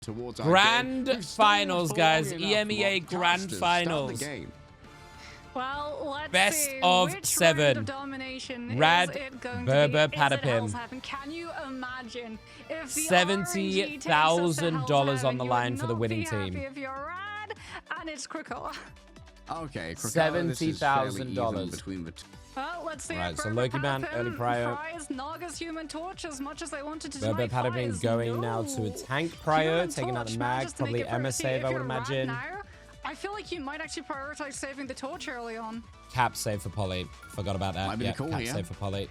towards Grand Finals, guys. Emea Grand Finals. Well, let's Best see. of Which 7. round of domination Rad is it going brbrpatapim. to be? Can you imagine if the $70,000 on the line for the winning team. If you're Rad and it's Krakoa. Okay, $70,000 between the two. Well, let's see. Right, so Loki Man, early prio. Naga's Human Torch as much as they wanted to brbrpatapim going now to a tank prio, taking out the mag, probably Emea save, I would imagine. Now, I feel like you might actually prioritize saving the torch early on. Cap save for Polly. Forgot about that. Might be yeah, the call cap here. save for Polly.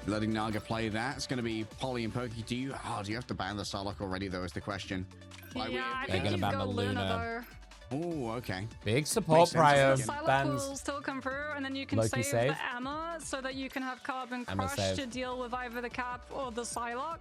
Letting Naga play that. It's going to be Polly and Pokey. Do you have to ban the Psylocke already, though, is the question. Yeah, I they're think going to ban the Luna. Oh, okay. Big support prio. Psylocke Bans. will still come through, and then you can Loki save the Emea so that you can have Carbon Emea Crush save. to deal with either the Cap or the Psylocke.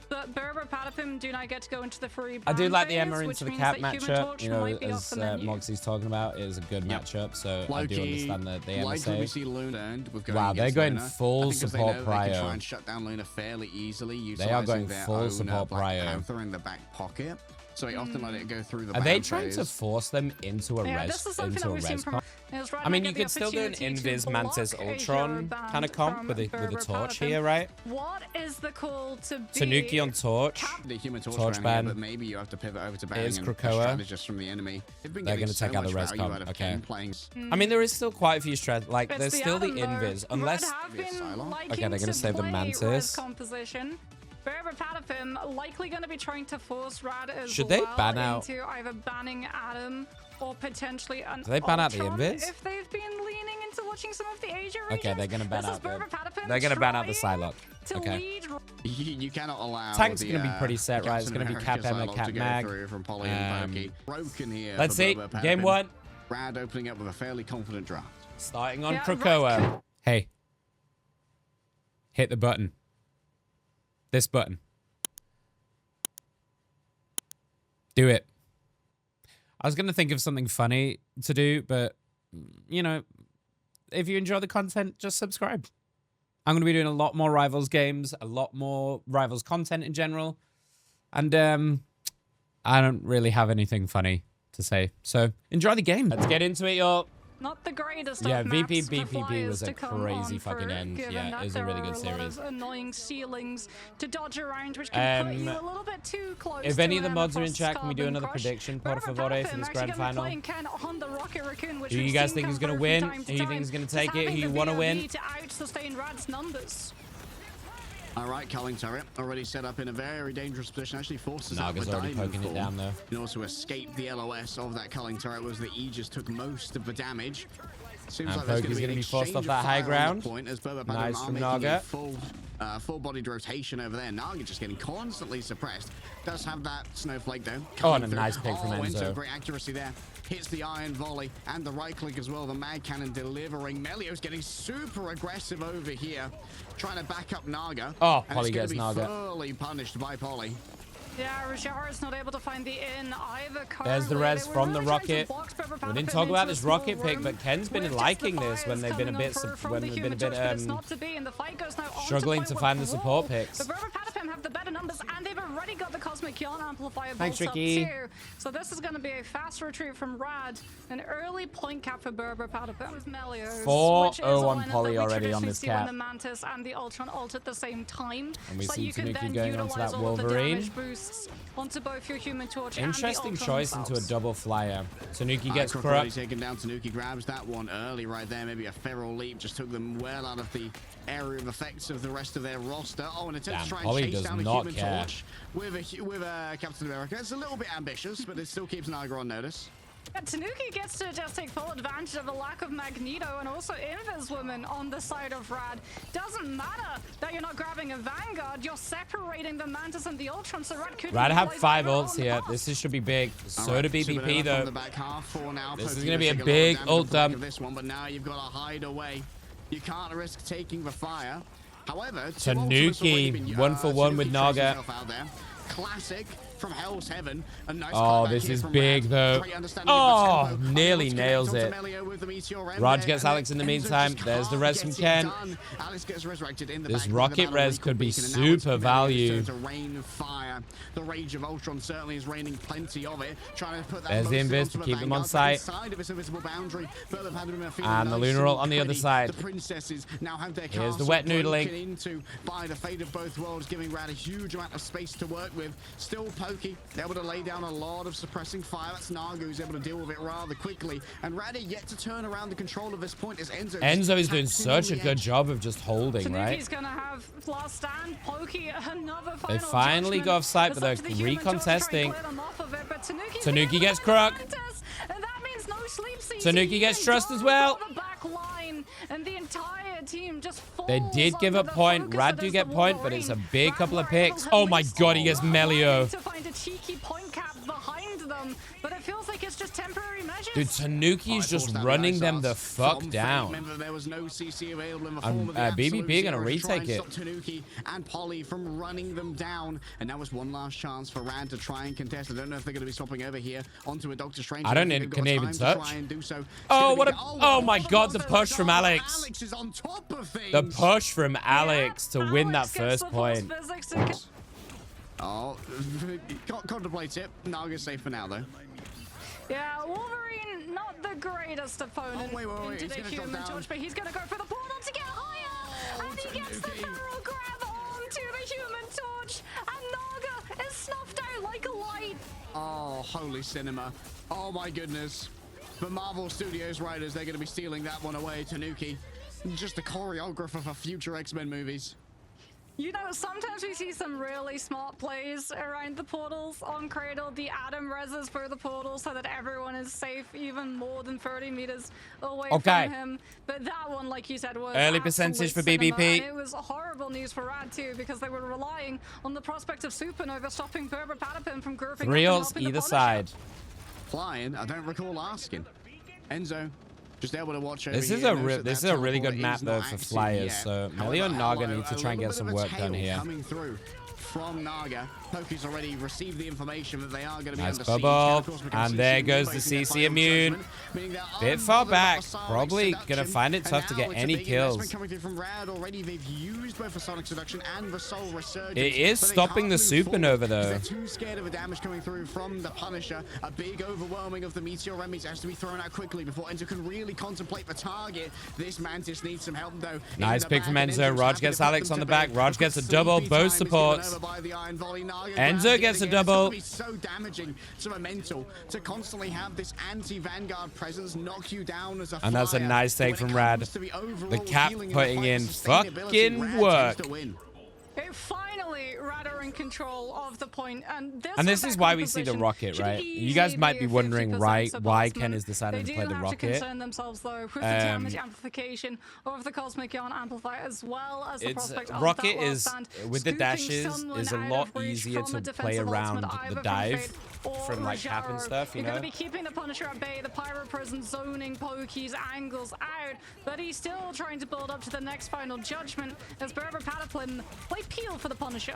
But brbrpatapim do not get to go into the free I do ban like the phase, Emea which into the means cap that Human matchup. Torch You know, might be off as the menu. Moxie's talking about, it is a good matchup. So I do understand the Emea Likely we save. see Luna with Wow, they're going Luna. full support They can try prio. and shut down Luna fairly easily. They are going their full own, support Black prio. Panther in the back pocket. So they often let it go through the Are they ban trying to phase. force them into a res comp? I mean, you could still do an Invis Mantis Ultron kind of comp with a torch here, right? What is the call to be? Tanuki on torch. The Human Torch, Torch ban. but maybe you have to pivot over to banning Is and Krakoa. strategists from the enemy. They're going to take out the res comp. Okay. Playing. I mean, there is still quite a few strats. Like, It's there's still the Adam, though. Invis, unless. Red have been liking Okay, they're going to save the play Mantis. res composition. brbrpatapim likely going to be trying to force Rad as Should they well ban out? into either banning Adam or potentially an Do they ban out the Ultron Invis? if they've been leaning into watching some of the Asia regions. Okay, they're going to ban This is out the. brbrpatapim They're going to ban out the trying Psylocke. to Okay. lead. You cannot allow. Tank's going to be pretty set, right? It's going to be Cap Captain Emea, Cap Mag. From Polly and Pokey. Broken here. Let's for see. brbrpatapim. Game 1. Rad opening up with a fairly confident draft. Starting on Yeah, Krakoa. Hey. Hit the button. This button. Do it. I was going to think of something funny to do, but, you know, if you enjoy the content, just subscribe. I'm going to be doing a lot more Rivals games, a lot more Rivals content in general. And I don't really have anything funny to say. So enjoy the game. Let's get into it, y'all. Not the greatest Yeah, of VP maps for BPP flyers was a to come crazy on fucking through, end. given Yeah, that it was a really good there are series. A lot of annoying ceilings to dodge around, which can put you a little bit too close. If to any of the Emea mods are in plus chat, can we do Carbon another Crush. prediction, por favor, for brbrpatapim this actually grand gonna be final? playing Ken on the Rocket Raccoon, which Who you we've guys seen think come is going to through win? from Who time to you time. think is going to Just take it? Who having you the want to VOD win? to out-sustain Rad's numbers. All right, culling turret already set up in a very dangerous position. Actually forces Naga's out the already diamond poking it form. down, though. And also escape the LOS of that culling turret was that Aegis took most of the damage. Seems And like there's Pokey's going to be forced off of that high fire on the ground. Point as brbrpatapim Nice are from making a Naga. full-bodied rotation over there. Naga just getting constantly suppressed. Does have that snowflake though. Oh, and a Coming nice through. pick from Enzo. Great accuracy there. Hits the iron volley and the right click as well. The mag cannon delivering. Melio's getting super aggressive over here, trying to back up Naga. Oh, and Polly it's gonna gets be Naga. Fully punished by Polly. Yeah, Rajar is not able to find the in either. There's the currently. res They were from the really trying to rocket. box brbrpatapim We didn't talk into about a this small rocket pick, room but Ken's been with just liking the this when fires they've been a coming bit on through from when the they've been a Human bit Torch, but it's not to be, and the fight goes now on struggling to point find the with support Brawl. picks. The brbrpatapim have the better numbers, and they've already got the Cosmic Yawn Amplifier Thanks, built up Ricky. too. So this is going to be a fast retreat from Rad, an early point cap for brbrpatapim with Melios. 4-0 on on Polly already on this cap. When the Mantis and the Ultron ult at the same time, And we so see you can Tanuki then going onto utilize that all of the Wolverine. damage boosts onto both your Human Torch and the Interesting Ultron choice into a themselves. double flyer. Tanuki gets Croc corrupt. taken down. Tanuki grabs that one early right there. Maybe a feral leap just took them well out of the area of effects of the rest of their roster. Oh, and attempt Damn, to try Polly and chase does down a not Human care. Torch with a Captain America. It's a little bit ambitious, but it still keeps Naga on notice. Yeah, Tanuki gets to just take full advantage of the lack of Magneto and also Invis Woman on the side of Rad. Doesn't matter that you're not grabbing a Vanguard, you're separating the Mantis and the Ultron, so Rad could Rad have utilize 5 their ults own here. ult. This should be big. So do BPP though. This is This gonna be a big ult dump. This one, but now you've got to hide away. You can't risk taking the fire. However, Tanuki, 1 for 1 with Naga. Classic from Hell's Heaven. A nice Oh, cutback this here is from big, Rad. though. Great understanding of the Oh, tempo. nearly Alex nails connects it. onto Melio with the Meteor M Raj there, gets and Alex in the Enzo meantime. just There's the can't res from get it Ken. done. Alex gets resurrected in the This back end of the rocket battle. res Recall could be beacon, and now it's super Melio's value. turn to rain fire. The Rage of Ultron certainly is raining plenty of it. Trying to put that There's the most invis onto to the keep them on Vanguard, but sight. inside of its invisible boundary. And the lunar ult on the other side. The princesses now have their Here's the castle wet noodling. broken into by the fate of both worlds, giving Rad a huge amount of space to work with. Still Pokey, able to lay down a lot of suppressing fire. That's Naga who's able to deal with it rather quickly. And Rad yet to turn around the control of this point as Enzo. Enzo is doing such a good job of just holding, right? Tanuki's gonna have last stand. Pokey, another final They finally judgment. go off site, but It's they're up to the human torch to try and recontesting. clear them off of it, but Tanuki gets the Croc. Mantis, and that means no sleep season. Tanuki gets Trust as well. The back line, and the entire team just They falls did give under up the point. focus Rad that do is get the point, but it's a Wolverine. big Rad couple of were able picks. to Oh my waste god, he all gets that Melio. money to find a cheeky point cap behind them, but it feels like it's just temporary measures. Dude, Tanuki's just running them the fuck down. Remember, there was no CC available in the And, form of the BBP gonna Absolute Zero to try retake and it. stop Tanuki and Polly from running them down, and that was one last chance for Rad to try and contest. I don't know if they're going to be swapping over here onto a Doctor Strange. I don't think need- they've can got they even time to touch? try and do so. It's Oh, gonna what be- a- oh my what a god, the monster push from goal. Alex. Alex is on top of things. The push from Alex to win that Alex gets first the point. force physics to Oh, contemplate it. Naga's safe for now, though. Yeah, Wolverine, not the greatest opponent Oh, wait, into he's the gonna drop Human down. Torch, but he's gonna go for the portal to get higher, and he gets the Tanuki. barrel grab onto the Human Torch, and Naga is snuffed out like a light. Oh, holy cinema. Oh my goodness. The Marvel Studios writers, they're going to be stealing that one away. Tanuki, just a choreographer for future X-Men movies. You know, sometimes we see some really smart plays around the portals on Cradle. The Atom reses for the portal so that everyone is safe even more than 30 meters away Okay. from him. But that one, like you said, was Early absolute percentage for cinema, BBP. and it was horrible news for Rad too, because they were relying on the prospect of Supernova stopping brbrpatapim from grouping 3 up and ults helping the either Punisher. side. Flying, I don't recall asking. Enzo, just able to watch over This is here, a knows that this is that a really good teleport map is though not for active flyers. yet. So However, Melio and Naga hello, need to a try and little get some bit of a work done tail here. coming through from Naga. Poki's already received the information that they are going to be Nice under siege. bubble. Of course, we can And see there Sim goes the facing their CC final immune. judgment, meaning they're Bit far unbothered back. about Sonic Probably Seduction. gonna find it tough to And get now it's a any big investment kills. coming through from Rad already. They've used both the Sonic Seduction and the Soul Resurgence. It is but they stopping can't the move Supernova, forward though. because they're too scared of the damage coming through from the Punisher. A big overwhelming of the Meteor enemies has to be thrown out quickly before Enzo can really contemplate the target. This Mantis needs some help though. Nice In the pick from back, and Enzo. Enzo's Raj happy gets to put Alex them on to the back. bed. Raj Of gets course, a double. sleepy Both time is given supports. over by the Iron Volley. Naga Enzo grabs gets it a again. It's double. gonna be so damaging to the mental to constantly have this anti-Vanguard presence knock you down as a And that's a flyer. nice take When it from Rad. comes to the overall The Cap healing and putting the in fight sustainability, fucking Rad work. tends to win. Finally, Rad are in control of the point, and this is why we see the rocket, right? You guys might be wondering why Ken is deciding to play the They do have to rocket. concern themselves though with the damage amplification of the Cosmic Yawn amplifier, as well as the prospect of rocket that last is stand with the scooping dashes someone is a out lot of reach easier from to a play defensive around ultimate, the either dive Fate or from like Cap and Rajaro. stuff, you You're know. gonna be keeping the Punisher at bay, the Pyro Prison zoning Poke's angles out, but he's still trying to build up to the next final judgment as brbrpatapim play peel for the Punisher.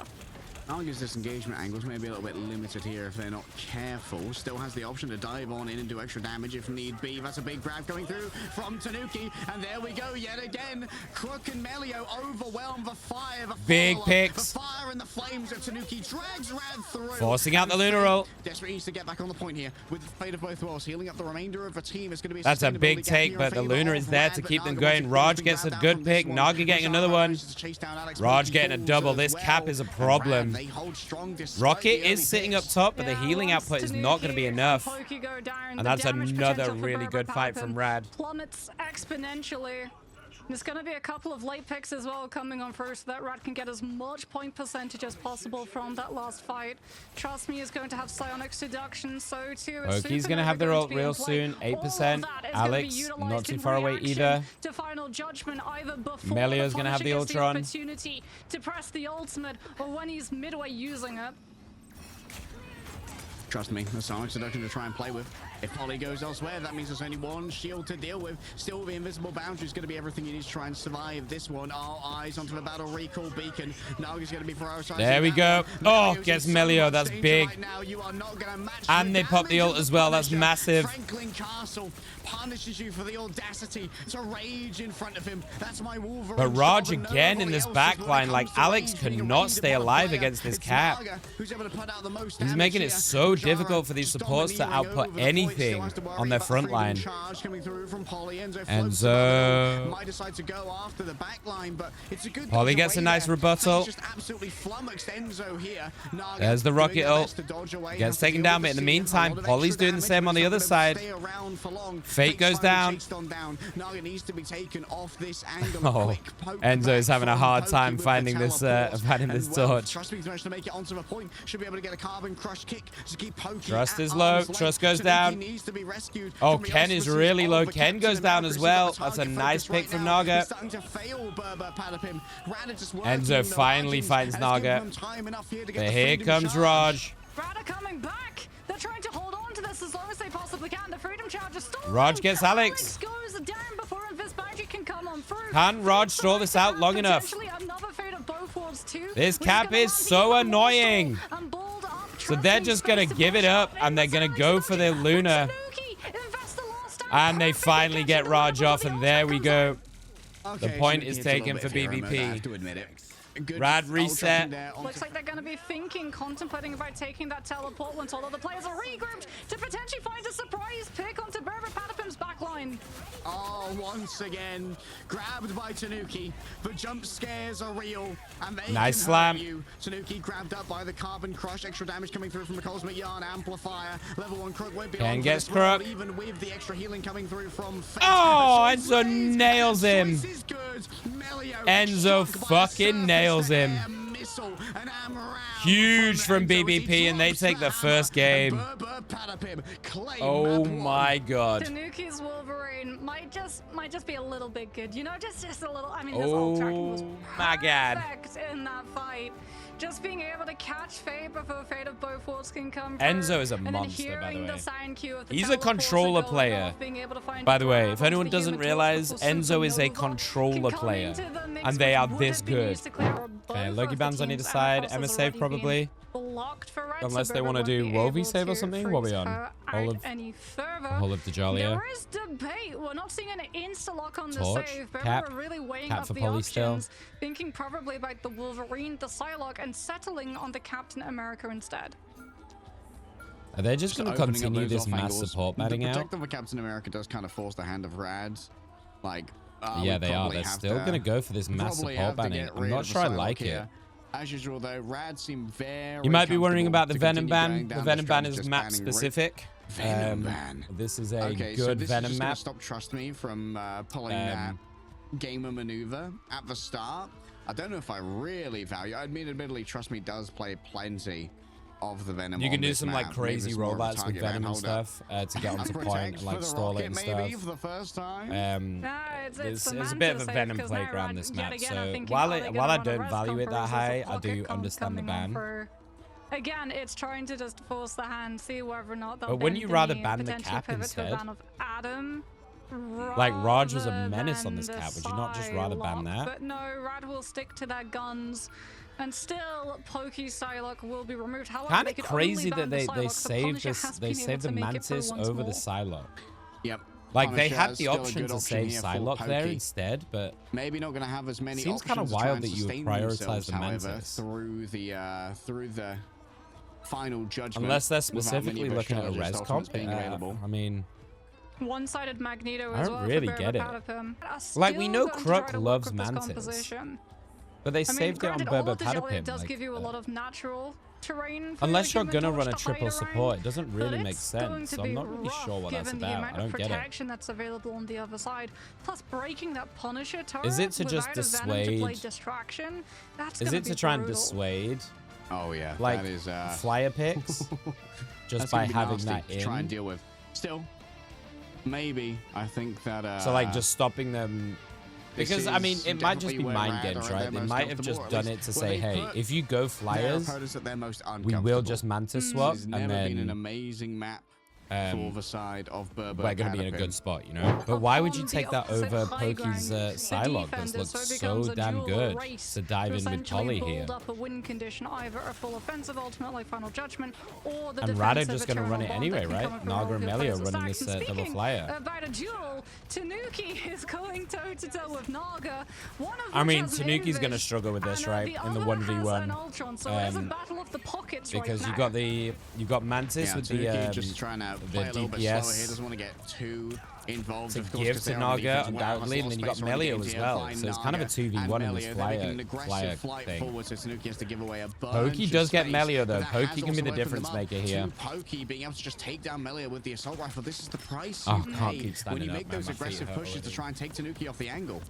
Naga's disengagement angles may be a little bit limited here if they're not careful. Still has the option to dive on in and do extra damage if need be. That's a big grab going through from Tanuki. And there we go yet again. Crook and Melio overwhelm the fire. The Big follow-up, picks. The fire and the flames of Tanuki drags Rad through. Forcing out the And lunar ult. Desperate needs to get back on the point here with the fate of both worlds. Healing up the remainder of the team is going to be That's a big sustainability gap take, here but in the favor Lunar of is there Rad, to but keep them Naga going. wants Raj to gets a grab good out pick. from this Naga one. getting another Rajaro one. manages to chase down Alex, Raj but he getting a falls double. as This well. Cap is a And problem. Rad, they hold strong despite Rocket the early is sitting picks. up top, but the Yeah, healing once output is not going to be Tanuki and enough. Poke go down, And the that's damage another potential for really good fight from brbrpatapim Rad. plummets exponentially. There's going to be a couple of late picks as well coming on first so that Rad can get as much point percentage as possible from that last fight. Trust me, is going to have Psionic Seduction, so too is Poke's going to have their ult real soon. 8%. Alex, not too far away either. To final judgment either before Melio's going to have the Punisher gets Ultron. opportunity to press the ultimate or when he's midway using it. Trust me, the Sonic Seduction to try and play with. If Polly goes elsewhere, that means there's only one shield to deal with. Still, the invisible boundary is going to be everything you need to try and survive this one. All eyes onto the battle recall beacon. Naga's going to be prioritizing. There we go. Oh, gets Melio. That's big. Right now. You are not going to match and they pop the ult as well. That's massive. Franklin Castle punishes you for the audacity to rage in front of him. That's my Wolverine. But Raj again in this backline. Like, Alex cannot stay alive against this cap. He's making it so difficult for these supports to output anything on their front line. Enzo. Might decide to go after the back line, but it's a good Polly gets a nice rebuttal. Just absolutely flummoxed Enzo here. There's the rocket ult. Gets taken down, but in the meantime, Polly's doing the same on the other side. Fate goes down. Oh, Enzo is having a hard time finding this torch. Trust is low. Trust goes down. Oh, Ken is really low. Ken goes down as well. That's a nice pick from Naga. Enzo finally finds Naga. But here comes Raj. Rad coming back. They're trying to hold on to this as long as they possibly can. The freedom charge is stolen. Raj gets Alex. Goes down before Invis Boundary can come on through. Can Raj stall this out long enough? This cap is so annoying. So they're just going to give it up and they're going to go for the Luna. And they finally get Raj off, and there we go. The point is taken for BBP. Rad reset. Looks like they're going to be contemplating about taking that teleport once all of the players are regrouped to potentially find a surprise pick onto brbrpatapim's backline. Oh, once again, grabbed by Tanuki. The jump scares are real, and they nice can slam. Hurt you. Tanuki grabbed up by the carbon crush. Extra damage coming through from the Cosmic Yarn amplifier. Level 1 Crook won't be Ken on gets this round, Crook. even with the extra healing coming through from Fate. Oh, Enzo nails him. Melio Enzo fucking nails him. Huge from BBP, and they take the first game. Oh my god. Tanuki's Wolverine might just be a little bit good. You know, just a little. I mean, this whole tracking was my god. perfect in that fight. Just being able to catch Fate before Fate of both worlds can come through. Enzo is a monster, by the way. He's The a controller player. By the way, if anyone doesn't realize, Enzo is a controller player. And they are this good. Okay, Loki Band's on either side. Emma save probably. Unless they want to do Wolvie save or something. What are we on? Whole of Dajalia. There is debate. We're not seeing an insta-lock on the Torch, save, but Cap, we're really weighing Cap up for the Polly options, still. thinking probably about the Wolverine, the Psylocke, and settling on the Captain America instead. Are they just going to continue this mass support batting out? The protector of Captain America does kind of force the hand of Rads. Like, yeah, they are. They're still going to go for this mass support banning. I'm not sure I like it. As usual, though, Rad seem very. You might be worrying about the Venom ban. The Venom ban is map specific. Venom ban. This is a good so this Venom is map. Stop Trust Me from pulling that gamer maneuver at the start. I don't know if I really value. I mean, admittedly, Trust Me does play plenty of the Venom. You can do some map. like crazy rollouts with Venom and stuff to get onto point and like stall it and stuff. For the first time. There's a bit of a Venom playground this map, so while I don't value it that high, I do understand the ban. Again, it's trying to just force the hand, see whether or not they'll. But wouldn't you rather ban the cap instead? Like Raj was a menace on this cap. Would you not just rather ban that? But no, Rad will stick to their guns. And still, Pokey Psylocke will be removed. Kind of crazy that they saved this. They saved the Mantis over the Psylocke. Yep. Like they had the option to save Psylocke there instead, but maybe not going to have as many. Seems kind of wild that you would prioritize the Mantis through the final judgment. Unless they're specifically looking at a res comp. I mean. One-sided Magneto I as don't well. really get it. Like we know Crook loves Mantis. But they saved it on brbrpatapim. It does give you a lot of natural terrain. Unless you're gonna run a triple support, it doesn't really make sense. So I'm not really sure what that's about. I don't get it. Protection that's available on the other side, plus breaking that Punisher turret. Is it to just dissuade? Distraction? Is it to try and dissuade? Oh yeah, like that is flyer picks, just by having that in. Try and deal with. Still, maybe I think that. So like just stopping them. Because, I mean, it might just be mind games, right? They might have just done it to say, hey, if you go flyers, we will just Mantis swap, and then been an amazing map for the side of we're going to be in a brbrpatapim. good spot, you know? But why would you On take the that opposite over high Pokey's ground, the Psylocke that's defenders, looked so it so becomes a damn duel good race to dive in with essentially Polly here? build up a win condition, either a full offensive ultimate like Final Judgment, or the And Rada defensive just going to run it eternal anyway, bond that can right? come Naga from and all Emea of the running players' this stacks. double Speaking flyer. about a duel, Tanuki is going toe-to-toe with Naga. One of I which mean, has Tanuki's going to Invis, struggle with this, and, right? the In the other has an 1v1. Ultron, so there's a battle of the pockets Because right you now. got you've got Mantis Yeah, with Tanuki the just trying to the play a little bit slower here. DPS Doesn't want to get too involved. to Of course, give 'cause to they're on Naga, the defense as well. undoubtedly, and then you got Has a lot of space Melio already as gained well. here So it's by kind of a Naga 2v1 in and this Melio. They're making an flyer aggressive flight thing. forward, so Tanuki has to give away a bunch Pokey of does get space, Melio, though. but that Pokey has can be also the opened difference them up maker here. to Pokey being able to just take down Melio with the assault rifle. This is the price Oh, you can't pay keep when standing you up, make man. those My feet aggressive hurt pushes to already. try and take Tanuki off the angle.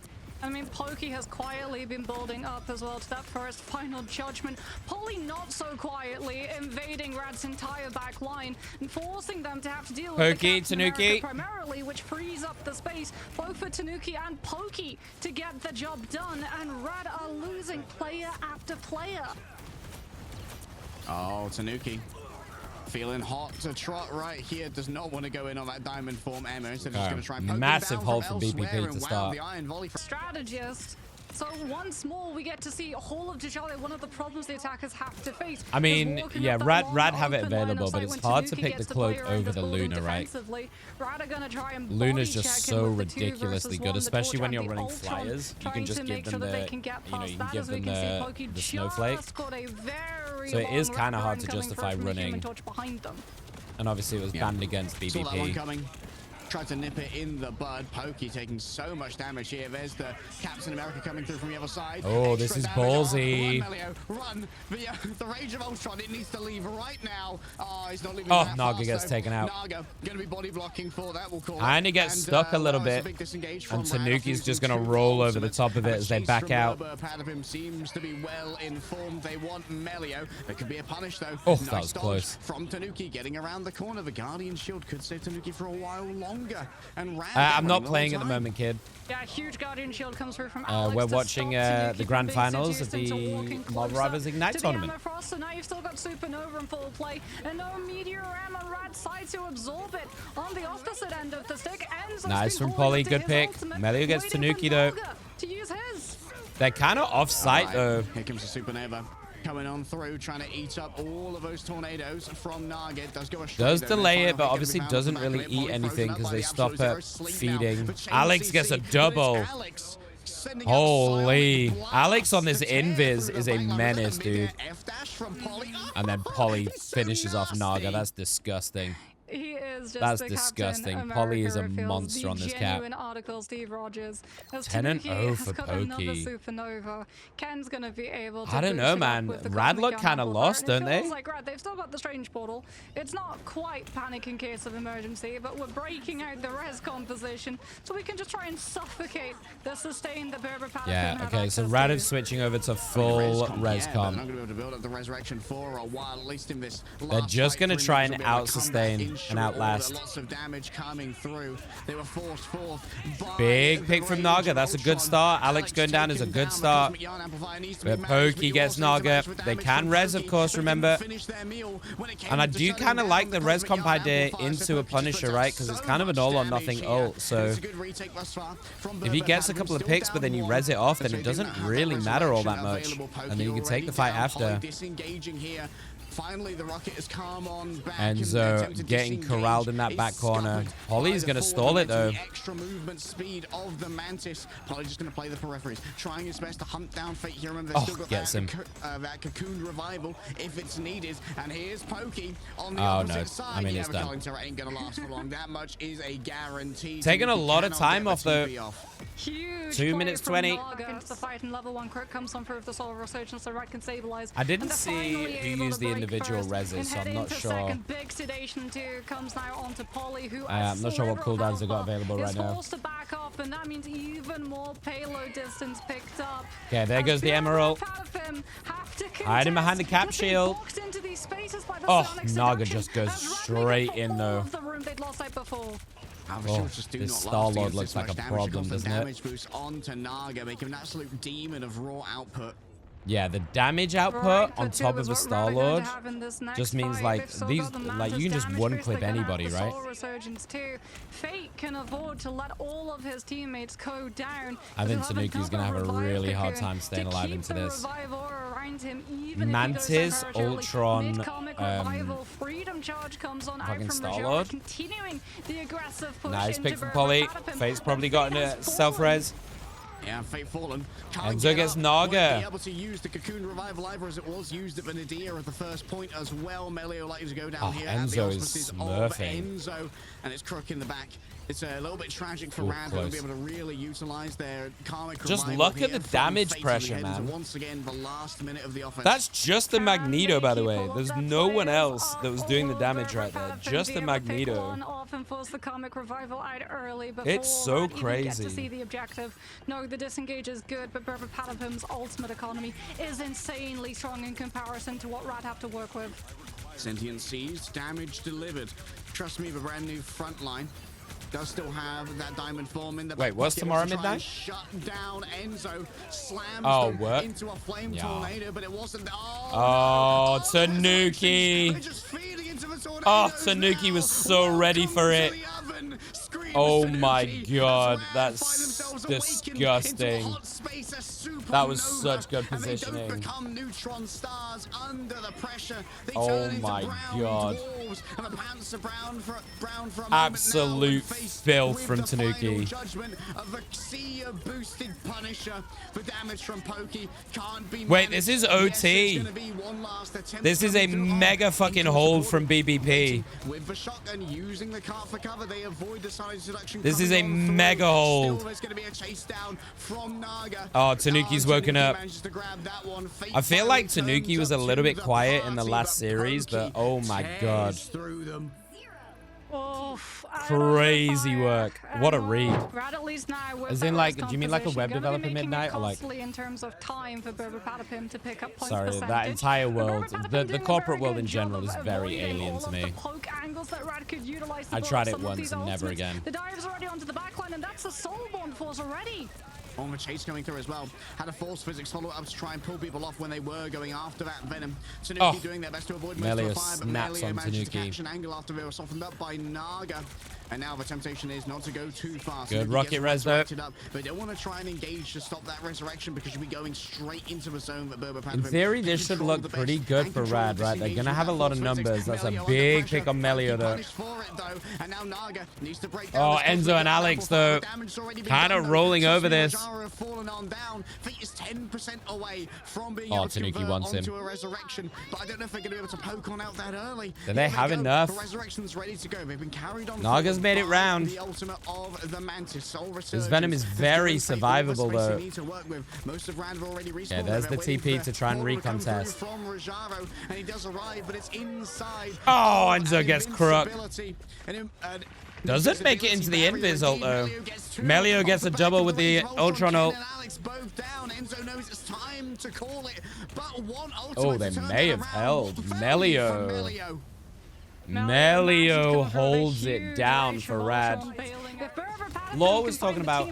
I mean, Pokey has quietly been building up as well to that first Final Judgment. Polly not so quietly invading Rad's entire back line and forcing them to have to deal with Pokey, the Captain Tanuki. America primarily, which frees up the space both for Tanuki and Pokey to get the job done. And Rad are losing player after player. Oh, Tanuki. Feeling hot to trot right here. Does not want to go in on that diamond form. Emma instead of just going to try and poke him Massive down hold from for BPP elsewhere, to and wow, start. the iron volley from Strategist. So once more, we get to see all of T'Challa. One of the problems the attackers have to face. I mean, is walking yeah, up that Rad long, have it open line of available, but sight it's when hard to Tanuki pick gets the to play cloak around over this the building Luna, right? defensively. Rad are gonna try and Luna's body just check him so with the 2 ridiculously versus good, 1, the especially when Torch you're and the running Ultron, flyers. You trying can just to give make them sure that they the, can get you know, past you can that. give As we them can see, Pokey the snowflake. just got a very So it is long kinda red hard burn to coming justify through from the Human running. Torch behind them. And obviously it was banned against Saw that one BBP. coming. Tried to nip it in the bud. Pokey taking so much damage here. There's the Captain America coming through from the other side. Oh, this is Extra damage. ballsy. Run, Melio, run. The Rage of Ultron, it needs to leave right now. Oh, he's not leaving Oh, that Naga fast, gets though. taken out. Naga going to be body blocking for that, we'll call it. And he gets stuck a little it's bit. big disengage from And Rad. Tanuki's just Using going to 2 roll over the ultimates. top of it And as they chase back from out. brbrpatapim seems to be well informed. They want Melio. There could be a punish, though. Oh, Nice that was dodge close. from Tanuki getting around the corner. The Guardian Shield could save Tanuki for a while longer. And Rad I'm not running playing the at the whole time. moment, kid. Yeah, huge Guardian Shield comes through from Alex We're to watching stop Tanuki the from grand being finals of seduced into the walking Marvel closer Rivals Ignite to the tournament. Emma Frost. So now you've still got Supernova in full play, and no Meteor Ram on Rad's side to absorb it. On the opposite end of the stick, Enzo's Nice been from holding Polly, up to good his pick. ultimate, Melio gets waiting Tanuki, for though. Naga to use his. They're kind of off-site, Alright, though. Here comes the Supernova. Coming on through, trying to eat up all of those tornadoes from Naga. It does go astray. Does though. delay Final it, but hit obviously can be found doesn't from the really back. eat Molly frozen anything up because by they the stop absolute at zero. Sleep now. feeding. The chain Alex CC, gets a but it's double. Alex sending out Holy. silent Alex on blasts this to tear invis through is the a bang on menace, the dude. F-dash from Polly. And then Polly He's so finishes off Naga. nasty. That's disgusting. He is just That's the disgusting. Captain Polly is a America, it feels. monster The on this cap. genuine article Steve Rogers. As 10-0 Tanuki has for got another Pokey. supernova. Ken's gonna be able to I don't boost know, it up man. with the Rad cosmic look gun kinda amplifier, lost, and it don't they? feels like Rad, they've still got the strange portal. It's not quite panic in case of emergency, but we're breaking out the res composition so we can just try and suffocate the sustain that brbrpatapim Yeah, have okay, so access Rad to. is switching over to full Yeah, but res they're com. not going to be able to build up the resurrection for a while, at least in this They're last just fight. gonna Three try minutes and will be able to come back out-sustain in and short outlast. order. Lots of damage coming through. They were forced forth by Big the pick from Rage Naga. of That's a good Ultron. start. Alex going down is a taken good down. The start. Cosmic Yarn Amplifier needs to But be managed, Pokey you gets also need to Naga. manage the They damage can from res, of Pokey, course, but they remember. didn't finish their meal when it came And I to do shutting kind of down like the res Cosmic comp Yarn idea Amplifier. into So a Pokey just Punisher, puts right? out Because it's so kind of an much all-or-nothing damage ult. here. So It's a good retake thus far from if he gets a brbrpatapim, couple of still picks, but down then you one. res it off, then So it he doesn't didn't have really that matter all that resurrection much. available. And then you can Pokey take the fight already down. after. Polly disengaging here. Finally, the rocket has come on back. and they're Enzo attempting to getting disengage. corralled in that He's back corner. scuppered Polly's by gonna the stall it, forward momentum, though. the extra movement speed of the Mantis. Polly just going to play the peripheries, trying his best to hunt down Fate here. Remember, they've Oh, still got gets him. that cocoon revival if it's needed. And here's Pokey on the Oh, opposite no. side. I mean, Yeah, it's but done. Culling Terror ain't going to last for long. That much is a guarantee. Taking a Tanuki lot of cannot time get the off, though. TV off. Huge 2 play minutes from 20. Naga into the fight, and level 1 crit comes on through with the Solar Resurgence, so Rad can stabilize. I didn't And they're see finally who able used to the break individual first reses, and so head I'm not into sure. Second. Big sedation 2 comes now onto Polly, who I'm not sure what cooldowns they got available right is now. forced to back off, and that means even more payload distance picked up. Okay, there As goes the Emerald. brbrpatapim have to Hiding behind the contest, cap just being shield. boxed into these spaces by the Oh, sonic Naga seduction, just goes as Rad make straight up for in, all though. of the room they'd lost out before. Our Oh, shields just do this not last Star-Lord against looks this like much a damage. problem, Constant doesn't it? damage boost onto Naga, making an absolute demon of raw output. Yeah, the damage output on top of the Star-Lord just means like these, like you can just one-clip anybody, right? Fate can afford to let all of his teammates go down. I think Tanuki's gonna have a really hard time staying alive into this. Mantis, Ultron, fucking Star-Lord. Nice pick from Polly. Fate's probably gotten a self-res. Yeah, Fate Fallen. Enzo gets Naga. Be able to use the Cocoon Revival either as it was used at the Nadir at the first point as well. Melio likely to go down here. Enzo is smurfing. Enzo, and it's Crook in the back. It's a little bit tragic for Rand to be able to really utilize their karmic. Just look at the damage pressure, man. Once again, the last minute of the offense. That's just the Magneto, by the way. There's no one else that was doing the damage right there. Just the Magneto. It's so crazy. To see the objective. No, the disengage is good, but brbrpatapim's ultimate economy is insanely strong in comparison to what Rad have to work with. Sentient seized, damage delivered. Trust me, the brand new front line does still have that diamond form in the Wait, what's tomorrow midnight? Shut down. Enzo slams them into a flame tornado, but it wasn't. Oh, Tanuki. Oh, Tanuki was so ready for it. Oh my god, that's disgusting. That was such good positioning. Oh my god. Absolute filth from Tanuki. Wait, this is OT. This is a mega fucking hold from BBP. This is a mega hold. Oh, Tanuki's woken up. I feel like Tanuki was a little bit quiet in the last series, but oh my god. Crazy work. What a read. As in, like, do you mean like a web developer midnight or like? In terms of time for brbrpatapim to pick up points. Sorry, that entire world, the corporate world in general is very alien to me. I tried it once and never again. The dive's already onto the backline, and that's a Soulborn force already. On the chase coming through as well. Had a force physics follow-up to try and pull people off when they were going after that Venom. Tanuki doing their best to avoid most of the fire, but Melio managed to catch an angle after they were softened up by Naga. And now the temptation is not to go too fast. Good rocket res though. But they want to try and engage to stop that resurrection because you'll be going straight into the zone that brbrpatapim. In theory, this should look pretty good for Rad, right? They're gonna have a lot of numbers. That's a big pick on Melio though. Oh, Enzo and Alex though, kind of rolling over this. Oh, Tanuki wants him. But I don't know if they're gonna be able to poke on out that early. Do they have enough? Resurrection's ready to go. They've been carried on. Naga's made it round. This Venom is very survivable though. Yeah, there's the TP to try and recontest. Oh, Enzo gets Crook. Doesn't make it into the invis ult though. Melio gets a double with the Ultron ult. Oh, they may have held. Melio holds it down for Rad. Law was talking about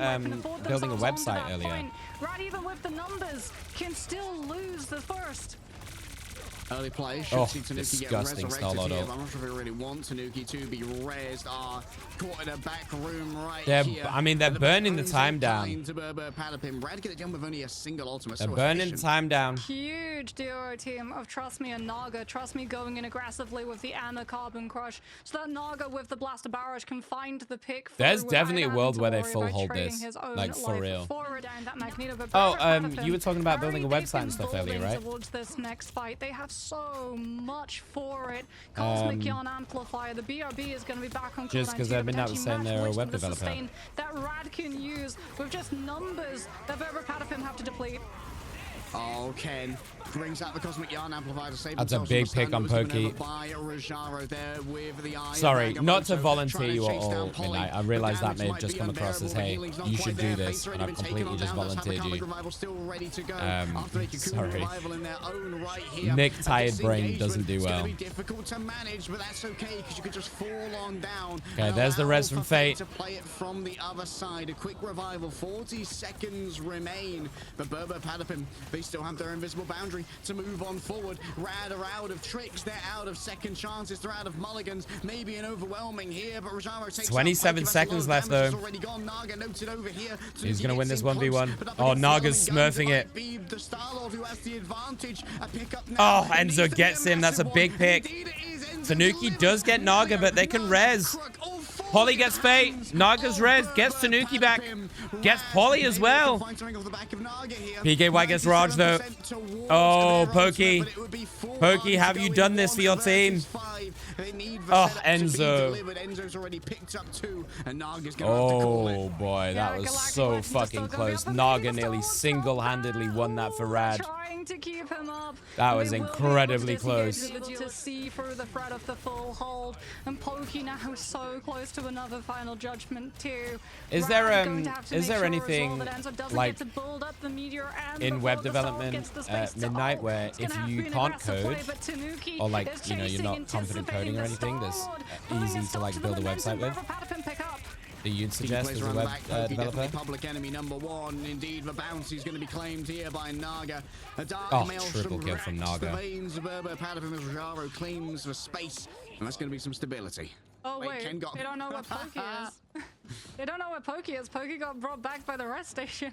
building a website earlier. Rad, even with the numbers, can still lose the first. Early play should see Tanuki get resurrected here. I'm not sure if they really want Tanuki to be raised. Caught in a back room right here. I mean, they're burning the time down. They're burning the time down. Huge duo team of Trust Me and Naga. Trust Me going in aggressively with the Emea Carbon Crush, so that Naga with the Blaster Barrage can find the pick. There's definitely a world where they full hold this, like for real. Oh, you were talking about building a website and stuff earlier, right? Towards this next fight, they have so much for it. Cosmic Yarn Amplifier, the BRB is going to be back on just because they've been out saying they're a web developer. That Rad can use with just numbers that brbrpatapim have to deplete. Oh, Ken brings out the Cosmic Yarn Amplifier to save. That's a big pick on Pokey. Sorry, not to volunteer you at all, Midnight. I realize that may have just come across as, hey, you should do this, and I've completely just volunteered you. Sorry. Nick Tired Brain doesn't do well. Okay, there's the res from Fate. To play it from the other side, a quick revival. 40 seconds remain, but brbrpatapim, they They still have their invisible boundary to move on forward. Rad are out of tricks. They're out of second chances. They're out of mulligans. Maybe an overwhelming here, but Rajaro takes 27 seconds left, though. Naga noted over here. He's going to win this 1v1. Oh, Naga's smurfing it. The Star-Lord who has the advantage. A pick up now. Oh, Enzo gets him. That's a big pick. Tanuki does get Naga, but they can res. Polly gets Fate. Naga's res. Gets Tanuki back. Gets Polly as well. PKY gets Raj, though. Oh, Pokey. Pokey, have you done this for your team? Oh, Enzo. Oh, boy. That was so fucking close. Naga nearly single-handedly won that for Rad. To keep him up. That was incredibly close. To see through the threat of the full hold, and Pokey now so close to another final judgment too. Is there anything like in web development at Midnight where if you can't code or like you're not confident coding or anything, that's easy to like build a website with? That you'd suggest as a web developer? Public enemy #1. Indeed, the bounty is going to be claimed here by Naga. A dark triple kill from Naga. The veins of brbrpatapim as Rajaro claims the space, and that's going to be some stability. Oh wait, they don't know what Pokey is. They don't know what Pokey is. Pokey got brought back by the rest station.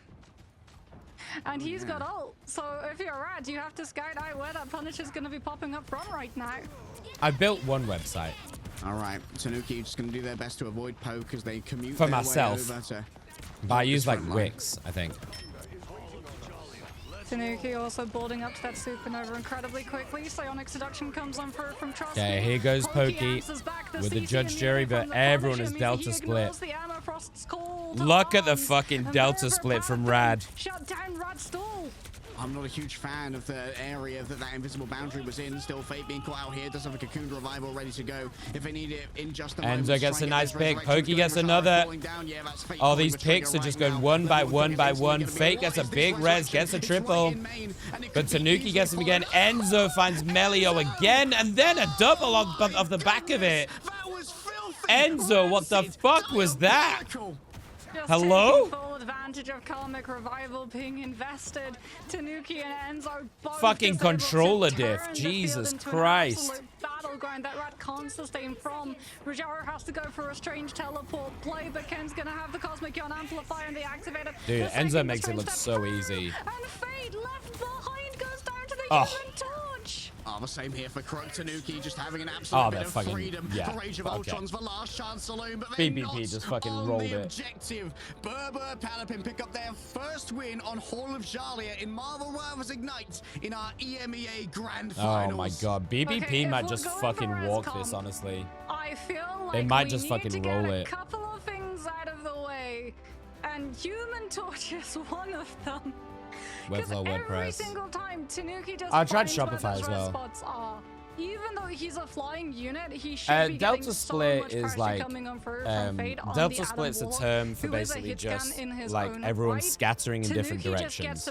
And he's got ult. So if you're Rad, you have to scout out where that Punisher's going to be popping up from right now. I built one website. All right, Tanuki just going to do their best to avoid poke as they commute for their myself. Way over to but I use like Wix, I think. Tanuki also boarding up to that supernova incredibly quickly. Psionic seduction comes on from Trust. Okay, here goes Pokey with the judge jury, but everyone is Delta split. Look at the fucking Delta split from Rad. Shut down Rad stall. I'm not a huge fan of the area that invisible boundary was in. Still, Fate being caught out here. Does have a Cocoon Revival ready to go if they need it in just a moment. Enzo gets a nice pick. Pokey gets another. All these picks are just going one by one by one. Fate gets a big res, gets a triple. But Tanuki gets him again. Enzo finds Melio again, and then a double off the back of it. Enzo, what the fuck was that? Hello? Full advantage of Karmic Revival being invested. Tanuki and Enzo both fucking controller diff. Jesus Christ. Battleground that Rad can't sustain from. Rajaro has to go for a strange teleport play, but Ken's gonna have the Cosmic Yawn Amplifier and the activator. Dude, Enzo makes it look so easy. And Fade left behind goes down to the Human Torch. The same here for Croak. Tanuki just having an absolute bit of fucking, freedom. Yeah, Rage of Ultrons, the last chance saloon, but they're BBP just fucking rolled it. Objective. brbrpatapim pick up their first win on Hall of Jalia in Marvel Rivals Ignite in our EMEA Grand Finals. Oh my god, BBP might just fucking walk this, honestly. I feel like they might just fucking roll it. A couple of things out of the way, and Human Torch is one of them. Webflow, every single time Tanuki just I tried Shopify as well. Spots are. Even though he's a flying unit, he should be Delta Split so is like Delta Split's a term for basically just like everyone scattering in different directions.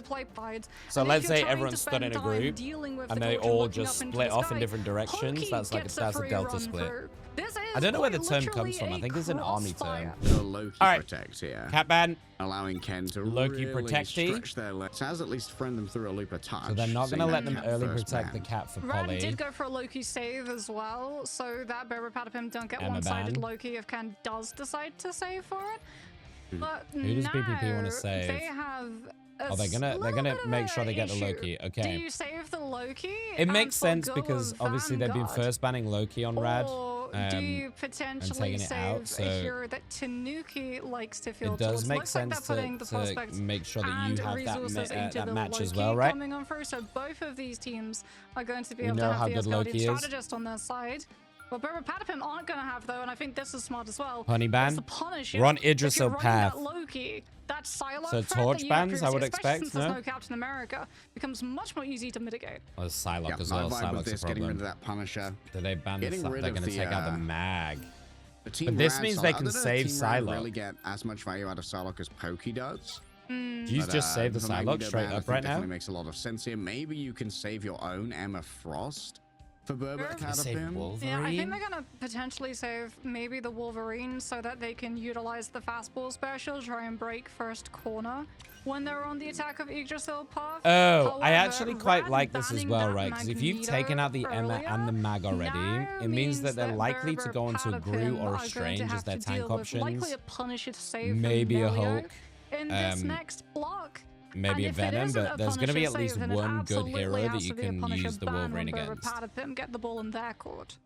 So let's say everyone's stood in a group and they all just split off in different directions. That's a Delta Split. I don't know where the term comes from. I think it's an army term. Loki protects here. Catban. Allowing Ken to Loki really protecty. stretch their legs. Has at least friend them through a loop of touch. So they're not going to let them early protect the cat for Polly. Rad did go for a Loki save as well, so that brbrpatapim don't get one-sided Loki if Ken does decide to save for it. But who does BPP want to save? They have they're gonna make sure they get the Loki. Okay. Do you save the Loki? It makes sense because obviously they've been first banning Loki on Rad. Do you potentially save a hero that Tanuki likes to field? It does make sense to make sure that you have that match as well, right? Coming on through, so both of these teams are going to be able to have the Asgardian strategist on their side. What brbrpatapim aren't going to have, though, and I think this is smart as well. Honey ban. We're on Idrisil path. That so torch bans, I would expect, since there's no Captain America, becomes much more easy to mitigate. Oh, there's Psylocke as well. Psylocke's a problem. Getting rid of that Punisher. Do they ban the They're going to take out the mag. But this means they can save Psylocke. Really get as much value out of Psylocke as Pokey does. Do you just save the Psylocke straight up right now? Definitely makes a lot of sense here. Maybe you can save your own Emma Frost. for brbrpatapim. Yeah, I think they're gonna potentially save maybe the Wolverine so that they can utilize the fastball special, try and break first corner when they're on the attack of Yggdrasil path. Oh, However, I actually quite Rad like this as banning well, that right? Because if you've Magneto taken out the Emma earlier, and the Mag already, now it means that they're likely to go onto a Groot brbrpatapim or a are going to Strange as have their to tank deal with options. likely a Punisher to save Maybe a Melio Hulk. in this next block. Maybe a And if it Venom, isn't but a there's going to be at Punisher least save, then it one good absolutely hero has that to you be a can Punisher use the ban Wolverine when against. brbrpatapim get the ball in their court.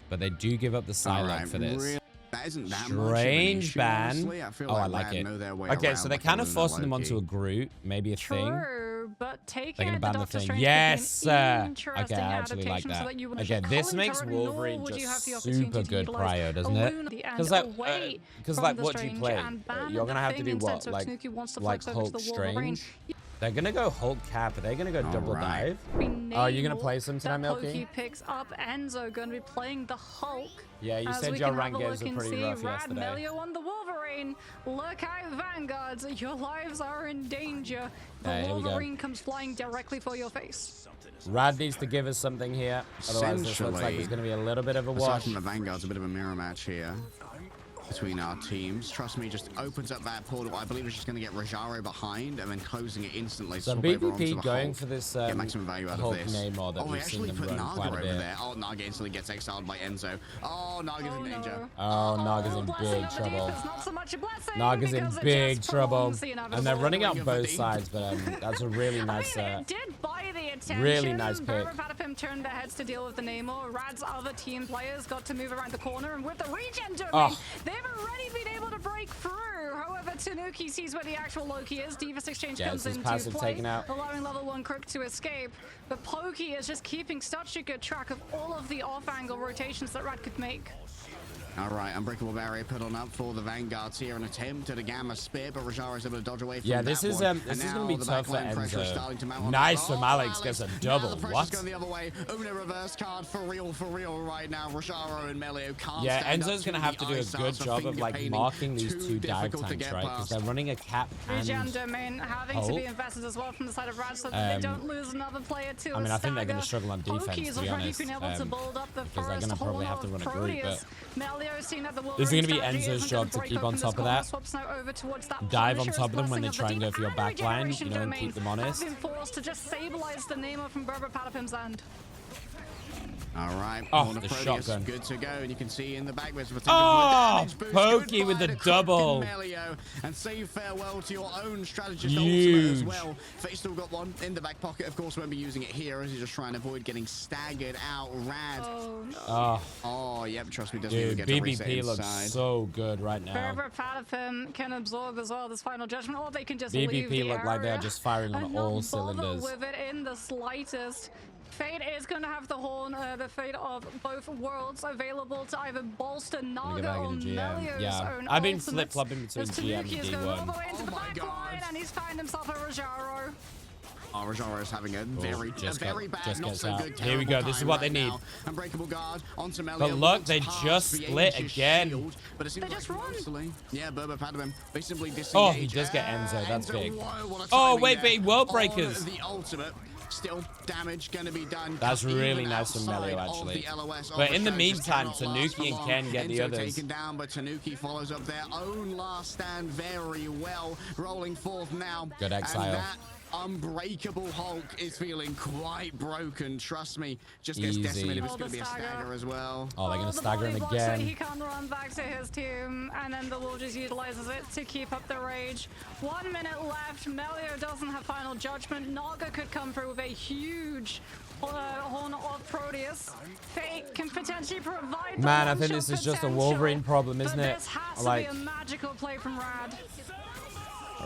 But they do give up the Psylocke Alright, for this. really, that isn't that Strange much of an issue, ban. honestly. I feel Oh, I like like Rad it. know their way Okay, around so they're like kind a of Luna forcing them Loki. onto a Groot, maybe a thing. True, but They're taking gonna the ban the Doctor thing. Strange Yes, could be an interesting okay, I actually like adaptation so that. that you wouldn't Okay, just this call makes him Terran, nor Wolverine would you just have the opportunity super to good utilize prio, doesn't a it? Luna and Because like, away because from like, the what do you Strange play? and ban You're gonna the have to thing do instead, what, so like Tanuki wants to like flex over to Hulk the Wolverine. Strange? They're gonna go Hulk Cap. Are they gonna go double dive? Oh, you're gonna play some tonight, Milky? He picks up Enzo, going to be playing the Hulk. Yeah, you As said we your can rank have a games look were and pretty see rough Rad yesterday. Melio on the Wolverine. Look out, Vanguards. Your lives are in danger. The Yeah, here we go. Wolverine comes flying directly for your face. Rad needs to give us something here. Otherwise, this looks like it's gonna be a little bit of a Aside wash. from the Vanguard's a bit of a mirror match here between our teams. Trust me, just opens up that portal. I believe it's just going to get Rajaro behind and then closing it instantly. So swap over onto BBP the going Hulk. for this Get maximum value out Hulk of this. Namor that Oh, they we've seen actually them put run Naga quite a over bit. there. Oh, Naga instantly gets exiled by Enzo. Oh, Naga's in danger. Oh, Naga's in blessing big of the trouble. deep is not so much a blessing Naga's in because it big just trouble. prolongs the And they're inevitable. running out Ring of the both Deep. sides, but that's a really nice... I mean, it did buy the attention. really nice pick. brbrpatapim turned their heads to deal with the Namor. Rad's other team players got to move around the corner, and with the regen domain, Oh. they've already been able to break through. However, Tanuki sees where the actual Loki is. Divas Exchange Yeah, comes his into passive play, taken out. allowing level 1 Crook to escape. But Pokey is just keeping such a good track of all of the off-angle rotations that Rad could make. All right, Unbreakable Barrier put on up for the Vanguards here. An attempt at a Gamma Spear, but Rajaro is able to dodge away from Yeah, that this is one. this And is now gonna be the tough for backline pressure is starting to mount on Enzo. Nice that. from Oh, Alex, gets a Now double. the pressure's What? going the other way. Una reverse card for real right now. Rajaro and Melio can't Yeah, stand up Enzo's gonna to have the to do a ice good arts for job of finger like painting. marking these Too two dive difficult to tanks, get right? Because past. they're running a Cap Regen and... domain having to be Hulk. invested as well from the side of Rad so that they don't lose another player to I mean, a I think they're stagger. gonna struggle on defense, Pokey to has be already honest, been able to build up the because they're first gonna probably have to horn run of a group, Proteus. Melio seeing that the This is gonna be Wolverine strategy Enzo's isn't job gonna to break keep on open top this of corner, that. swaps now over towards that Dive on Punisher's top of them when blessing they of the try and go deep for your and back line, regeneration you know, and domain keep them honest. have been forced to just stabilize the Namor from brbrpatapim's end. All right, Oh, Horn of the Proteus, shotgun. good to go. And you can see in the back with Oh, damage boost. Pokey Goodbye with the to Crook double. and Melio, and say farewell to your own strategist Huge. ultimate as well. Face still got one in the back pocket. Of course, won't be using it here as he's just trying to avoid getting staggered out. Rad. Oh no. Oh, Oh, yep, trust me, doesn't even dude, get to reset BBP looks inside. so good right now. brbrpatapim can absorb as well this final judgment, or they can just leave BBP the look like they're area just firing on and all not bother cylinders. with it in the slightest. Fate is going to have the horn, the fate of both worlds available to either bolster Naga back or into GM. Melio's Yeah. own I've been ultimates. flip-flopping between As GM Tanuki and is going all the D1. way into Oh the my back God. line, and he's found himself a Rajaro. Oh, Rajaro is having a very bad, just not gets so out. good. Here we go, terrible this is time what they right need. now. Unbreakable guard onto Melio. But look, walks they past just the split Aegis again. shield, but it seems They like just run. mostly- Yeah, brbrpatapim. They simply disengage. Oh, he does get Enzo, that's big. Whoa, what a Oh, timing wait, there but he world on breakers. The ultimate. Still, damage going to be done. That's even really nice from outside Melio, of actually. the LOS. But in the Overshow just meantime, cannot last Tanuki for and long. Ken get the Enzo others. taken down, but Tanuki follows up their own last stand very well, rolling forth now. Good exile. And that Unbreakable Hulk is feeling quite broken. Trust me, just gets Easy. decimated. It's Oh, going to the be a stagger. stagger as well. Oh, they're going the to stagger body him blocks it, He again. can't run back to his team, and then the Wolf just utilizes it to keep up the rage. 1 minute left. Melio doesn't have final judgment. Naga could come through with a huge horn of Proteus. Fate can potentially provide. The Man, I think one-shot this is just a potential, Wolverine problem, but isn't it? This has Like, to be a magical play from Rad.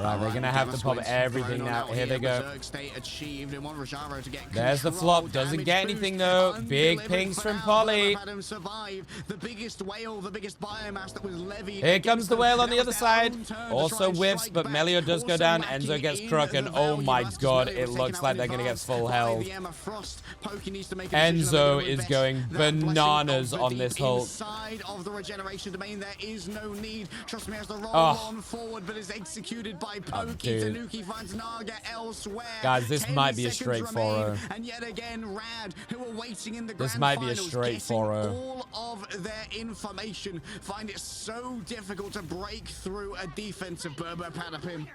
right, they're going to have to pop everything now. Here they go. Berserk state achieved. They want Rajaro to get There's the control. flop. Doesn't Damage get boost anything, though. Big undelivered pings for from now. Polly. Adam survive the biggest whale, the biggest biomass that was levied. Here comes against the them. whale on That the was other their side. own turn to Also try and whiffs, strike but back. Melio does go Also down. lacking Enzo gets in Crook, the and oh value my as god, Melio it was looks taken like out they're in going to get advance full by health. the Emma Frost. Pokey needs to make a decision. Enzo Are they is gonna going invest that blessing bananas of the on deep this Hulk. Inside of the regeneration domain, there is no need. Trust me, as the roll Oh. on forward, but is executed by by Pokey. dude. Tanuki finds Naga elsewhere. Guys, this 10 might be a seconds straight remain, 4-0. and yet again, Rad, who are waiting in the This grand might be a finals, straight getting 4-0. all of their information, find it so difficult to break through a defensive brbrpatapim.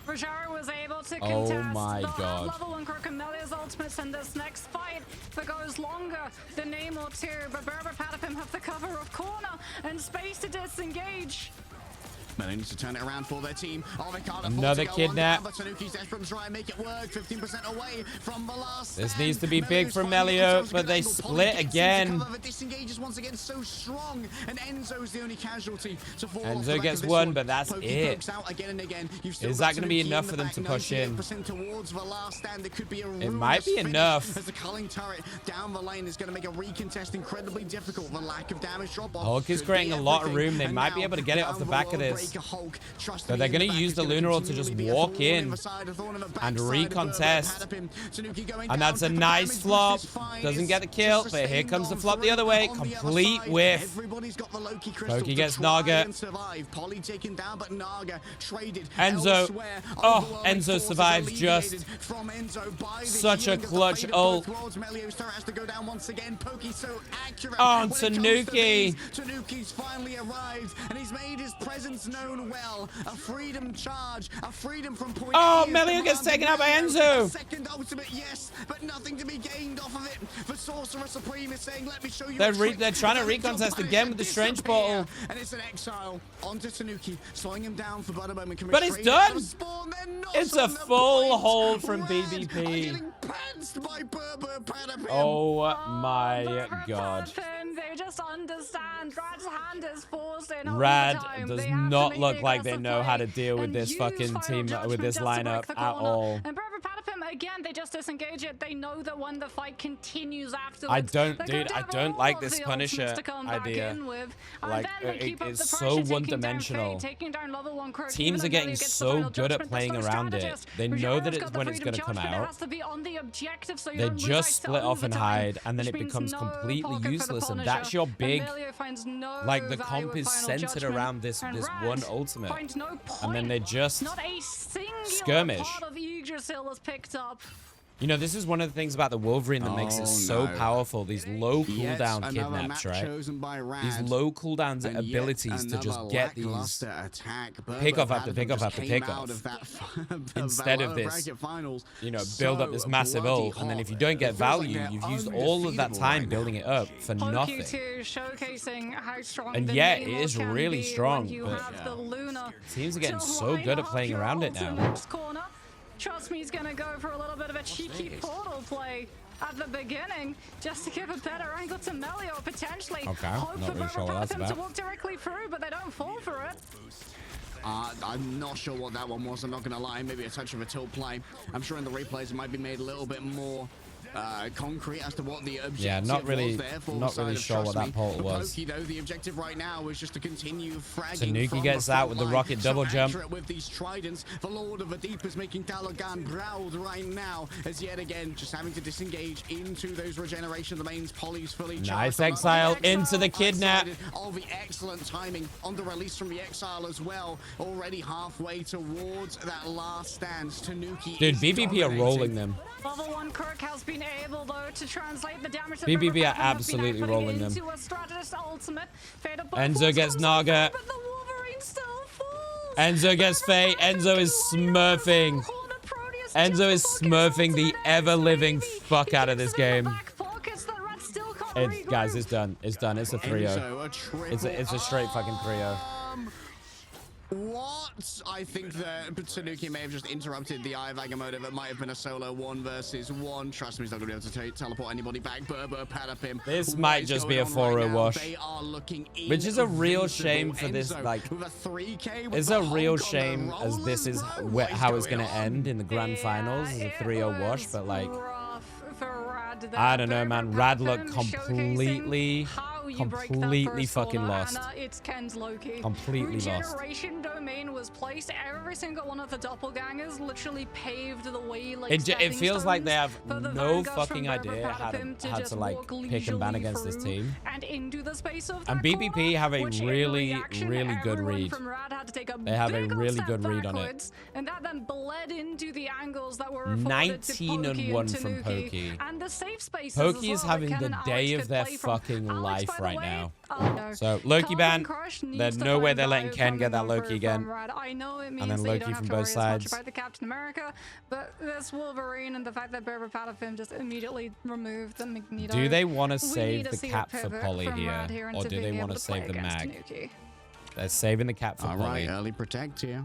Rajara was able to Oh contest my the God. level 1 Crook Emelia's ultimates in this next fight that goes longer than name or two, but brbrpatapim have the cover of corner and space to disengage. But they need to turn it around for their team. Oh, they can't afford Another to go kidnap. on down, but Tanuki's desperate to try and make it work. 15% away from the last This stand. needs to be big Melio's for finding Melio, themselves a but good they angle. split Polly gets into again. cover, but disengages once again so strong, and Enzo's the only casualty to fall off Enzo the back gets of this one, but that's Pokey it. pokes out again and again. You've still Is got that going to be Tanuki enough in for the them to back, push in? 98% towards the last stand. It could be a It might be ruinous enough. finish, as the culling turret down the lane is going to make a recontest incredibly difficult. The lack of damage drop off. Hulk is creating a lot of room. They might be able to get it off the back of this. But they're going to use the Lunar Orb to just walk in and recontest. And that's a nice flop. Doesn't get the kill, but here comes the flop the other way. Complete whiff. Pokey gets Naga. Enzo. Oh, Enzo survives just. Such a clutch ult. Oh, Tanuki. Tanuki's finally arrived, and he's made his presence known well. A freedom charge, a freedom from point Oh, A is Melio gets demanded. taken out by Melio, Enzo. a second ultimate, yes, but nothing to be gained off of it. The Sorcerer Supreme is saying, let me show you They're a trick. trying to Let your recontest punish again and with the Strange disappear. Portal. And it's an exile onto Tanuki, slowing him down for but a moment. But it's done. It's a full hold from Rad BBP. are getting pantsed by brbrpatapim. Oh my God. brbrpatapim, they just understand. Rad's hand is forced in all Rad the time. does They have to not make look the like they aggressive know how to play deal with and this use fucking final team, with judgment this just to break lineup the at corner. all. And brbrpatapim, again, they just disengage it. They know that when the fight continues afterwards, I don't, they're dude, going to I have don't all like of this the Punisher ultimates to come back idea. in with. And Like, then they keep up it's the so pressure, taking down one-dimensional. Fate, taking down level 1 Crook. Teams Even are getting Emilio gets the so final good at judgment, playing there's no around it. strategist. They know Rajara's that it's got the when it's freedom going to come judgment. It out. has to be on the objective, so you They don't lose just out to split off and overtime, hide, and then which it means becomes no completely pocket for the useless, and Punisher. that's your big, Emilio finds no like, the value comp with is final centered judgment, around this and Rad one ultimate. finds no And then point. they just Not a singular skirmish. part of Yggdrasil is picked up. You know, this is one of the things about the Wolverine that makes it so no. powerful. These low Yet cooldown another kidnaps, map right? chosen by Rad. These low cooldowns And yet abilities to just another get these lackluster attack. pick off after brbrpatapim pick off just after came pick out off. of that Instead of lower this, bracket finals you know, build up this so massive bloody ult, and then hot. if you don't It get feels like value, they're you've used all of that undefeatable time right building now. it up for nothing. Q2 showcasing how strong And the yet, main it look is can really be strong, when you but have the Luna teams are getting to so line good at up playing your around it ult in now. next corner. Trust me, he's gonna go for a little bit of a cheeky portal play at the beginning, just to give a better angle to Melio, potentially. Okay, Hope not for really sure what that's brbrpatapim to about. walk directly through, but they don't fall for it. I'm not sure what that one was, I'm not going to lie. Maybe a touch of a tilt play. I'm sure in the replays it might be made a little bit more concrete as to what the objective not really- was there for not the side really of sure what Trust that Me. portal For was. Pokey, though, the objective right now is just to continue fragging Tanuki from gets the out front with the line. rocket double so jump. accurate with these tridents. The Lord of the Deep is making Calogan proud right now, as yet again just having to disengage into those regeneration domains. Poly's fully Nice charged. On exile the into the kidnap. All the excellent timing on the release from the exile as well. Already halfway towards that last stand. Tanuki Dude, is BBP are dominating. rolling them. Level 1 Kirk has been able, though, to translate the damage that BBB are brbrpatapim have been absolutely putting rolling them. into a strategist ultimate. Fade up Enzo force gets comes Naga. through, but the Wolverine still falls. Enzo gets Faye. Enzo is smurfing. Enzo is smurfing the ever-living fuck out of this game. Guys, it's done. It's done. It's a 3-0. Enzo, a triple It's a straight fucking 3-0. What? I think that Tanuki may have just interrupted the Eye of Agamotto. It might have been a solo 1 versus 1. Trust me, he's not going to be able to teleport anybody back. brbrpatapim. This What might is just going be a on right 4-0 now? wash. They are looking Which is a real invincible. shame for this, Enzo like, with a 3K with it's the a real Hulk on the shame as this is rollers, bro. What is how it's going going to on? end in the grand finals as a 3-0 wash, but like, Rad I don't know, man. Rad looked completely fucking lost. It's Ken's Loki. Completely lost. Regeneration domain was placed. Every single one of the doppelgangers literally paved the way. Like It feels like they have for the no Vanguards fucking from idea how brbrpatapim to just like walk pick and ban leisurely against this through team. and into the space of And that BBP corner, have a which in really, reaction, really good everyone read. from Rad had to take a They have a big old really step good read on it. backwards, and that then bled into the angles that were afforded 19 to and Pokey 1 and from Tanuki, Pokey. and the safe spaces Pokey as is well having that Ken the and day Alex of could their play from. fucking Alex, life by the right way, now. no. So Loki ban. Crush Then needs to nowhere find they're letting value Ken get that coming Loki through again. from Red. I know it means And then that you Loki don't from have to both worry as much sides. about the Captain America, but this Wolverine and the fact that brbrpatapim just immediately removed the Magneto. Do they want to We save need to the see a cap for pivot Polly from here? Red Or into do they being want able to play save the against mag? Tanuki. They're saving the cap for All Polly. right, early protect here.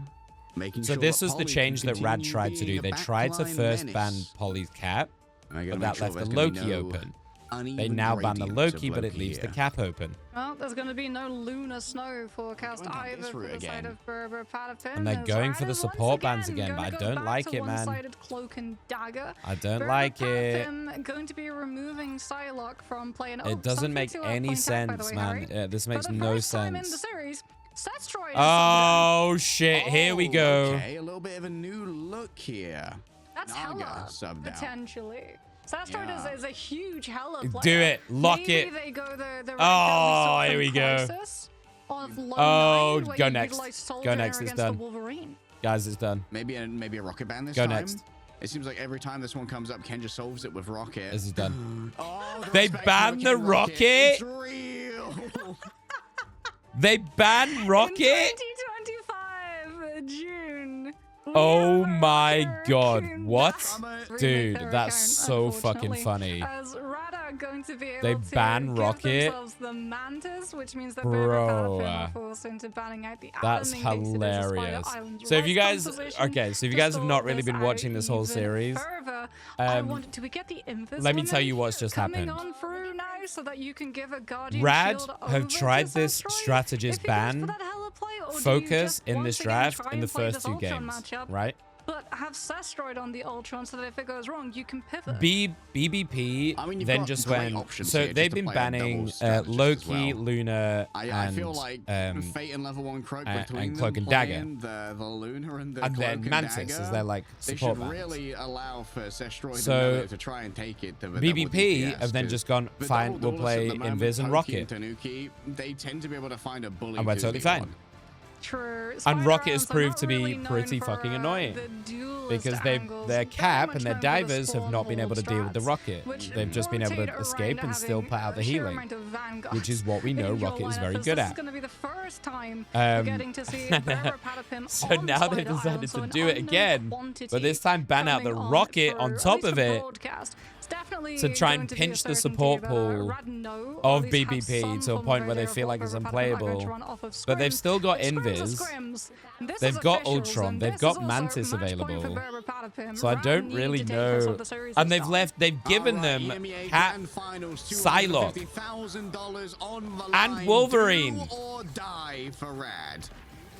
Making So sure this that was the Polly change can that Rad continue tried to being do. a They tried to backline first menace. ban Polly's cap, And I gotta but make that sure left the there's gonna be Loki no open. They uneven now ban the gradients of Loki, but it leaves the here. cap open. Well, there's going to be no lunar snow forecast Going down either this for route the side again. of brbrpatapim. And they're as going Rad for the is support once bans again, gonna but I go don't back like to it, man. one-sided cloak and dagger. I don't like it. brbrpatapim going to be removing Psylocke from playing. It doesn't make any sense, man. This makes no Time in the sense. series, Setstroid is Oh shit! Here we Oh, go. Okay, a little bit of a new look here. That's Naga hella, subbed out. potentially. Setstroid Yeah. is a huge hella player. Do it. Lock Maybe it. they go the Oh, route that here we go. Crisis of Lone Oh, Nine, where go you next. utilize Go Soldier next, it's against done. the Wolverine. Guys, it's done. Maybe a rocket ban this Go time. next. It seems like every time this one comes up, Ken just solves it with rocket. This is done. Oh, the They respect banned for the Ken rocket? It's real. They ban Rocket? In 2025, June. we Oh have a my Rocket god, Raccoon what? that remake Dude, their that's account, so fucking unfortunately, funny. As Rad are going to be able They to ban give Rocket? themselves the Mantis, which means that Bro, brbrpatapim are forced into banning out the That's Island in case it is a Spider hilarious. Island So if you Rise guys, composition. okay, so if you To guys have not sort really this been watching out this whole even series, further, I um, wanted, do we get the Invis let me tell woman you what's just coming happened. on through now so that you can give a Guardian Rad Shield have over to tried this Setstroid? strategist If he goes for ban that hella play, or do you focus just in once this again draft try in the and play first this two Ultron games, matchup, right? but have Setstroid on the Ultron so that if it goes wrong, you can pivot. BBP I mean, you've then got just great went. options So here just they've to been play a banning double strategist as Loki, well. Luna, I feel like and Fate and level 1 Croak and between them Cloak and Dagger. playing the Luna and the and Cloak then and Mantis Dagger, as their like they support should bans. really allow for Setstroid So, and Melio to try and take it to the double BBP DPS, have then 'cause just gone, the fine, double we'll duelists at play the moment, Invis and Pokey Rocket. and Tanuki, they tend to be able to find a bully And we're totally fine. 2v1. True. And Rocket has Spider-Arms are proved not to be really known pretty for, fucking annoying. the duelist Because angles, their very cap much and their known for the divers have not been able to deal with the spawn rocket. hold strats, They've just been able to which escape rotate and still having put out the a sheer healing, amount of vanguards which is what we know in your Rocket is lineup, very as good this at. is going to be the first time we're getting to see brbrpatapim So on now they've Spider decided Island, so to an do it unknown again, quantity but this time ban out the coming rocket through, on at top least of for it broadcast. It's definitely to try going and to be a pinch the certainty support that pool Rad know, or of at least have BBP some to a form point of where they idea of feel what like it's brbrpatapim are going to unplayable. run off of But they've scrims. still got Scrims are Invis. scrims. This They've is got officials, Ultron. and They've this got is also Mantis match point available. for brbrpatapim. So I Rad don't need really to take control know. of the series And this they've time. given All them right, EMEA Cat, Grand Finals, Psylocke, $250,000 on the and line. Wolverine. Do or die for Rad.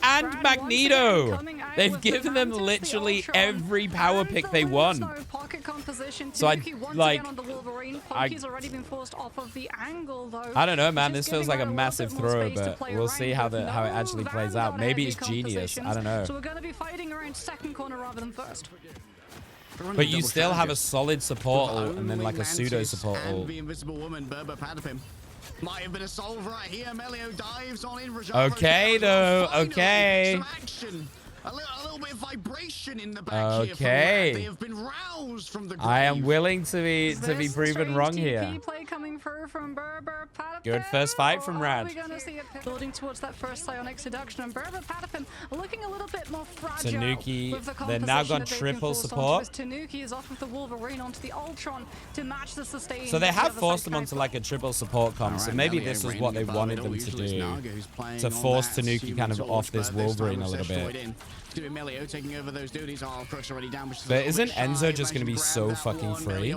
and Rad once Magneto. again coming out They've with the given them Mantis, the literally Ultron, every power and pick the they Luna want. Snow pocket composition. So I Tanuki once like. again on the Wolverine. I- Poke's already been forced off of the angle though. I don't know, man. Just This feels like giving a Rad massive little bit more throw, space to but play we'll around see how with. how it No actually plays Vanguard out. Maybe heavy it's genius. I compositions. don't know. So we're going to be fighting around second corner rather than first. But you still have a solid support The ult and then only like a pseudo Mantis support and ult. the invisible woman, brbrpatapim. Might have been a solve right here. Melio dives on in. Okay, though. Finally, Okay. some action. A little bit of vibration in the back here. Okay. They have been roused from the grave. I am willing to be This proven strange wrong TP here. play coming through from brbrpatapim. Good first fight from Or Rad. Are we going to see it building towards that first psionic seduction? And brbrpatapim looking a little bit more fragile. Tanuki, with the they're now composition gone that they've been triple forced onto, support. as Tanuki is off of the Wolverine onto the Ultron to match the sustain. So they that the have other forced side them onto tried like a triple support comp. So maybe this is what they wanted them to do. To force Tanuki kind of off this Wolverine a little bit. Doing Melio taking over those duties. Oh, Crooks already down. But isn't Enzo just going to be so fucking free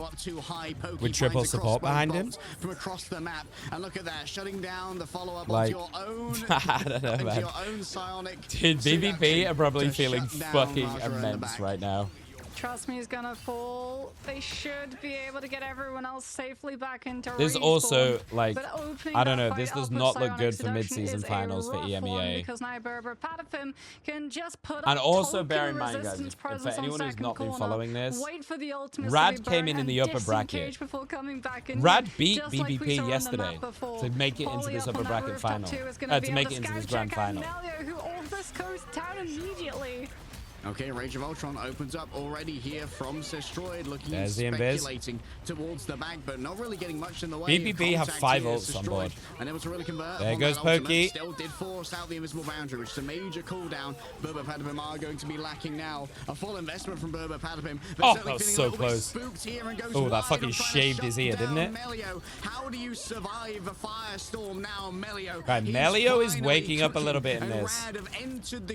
with triple support behind him? From across the map, and look at that, shutting down the follow-up Like, onto your own. I don't know, into man. your own psionic Dude, BBP seduction are probably to feeling shut down fucking Raja in the immense back. right now. Trust me, he's gonna fall. They should be able to get everyone else safely back into There's respawn. also, like, But opening I don't that know, fight this does up with not look Psionic good for Seduction mid-season is a finals for rough one EMEA. because now brbrpatapim can just put And up also token bear in mind, guys, resistance for presence on anyone who's second not been corner, following this, wait for the ultimates Rad to be came burnt in the and upper bracket. disengage before coming back in. Rad beat Just like we BBP saw on the yesterday map before. to make it into Polly this up upper on that bracket rooftop final. too is gonna be To able make to it into scout this grand check out final. Melio, who all this goes down immediately. Okay, Rage of Ultron opens up already here from Destroyed, looking and There's the invis. speculating towards the back, but not really getting much in the way. BBB have Contact 5 here, ults on board. and able to really convert. There on goes that ultimate. Pokey. Still did force out the invisible boundary, which is a major cooldown. brbrpatapim are going to be lacking now. A full investment from brbrpatapim. Oh, that was so close. Oh, that fucking shaved shaved his ear, didn't it? Melio. How do you survive a firestorm now, Melio? Right, Melio is waking up a little bit in this.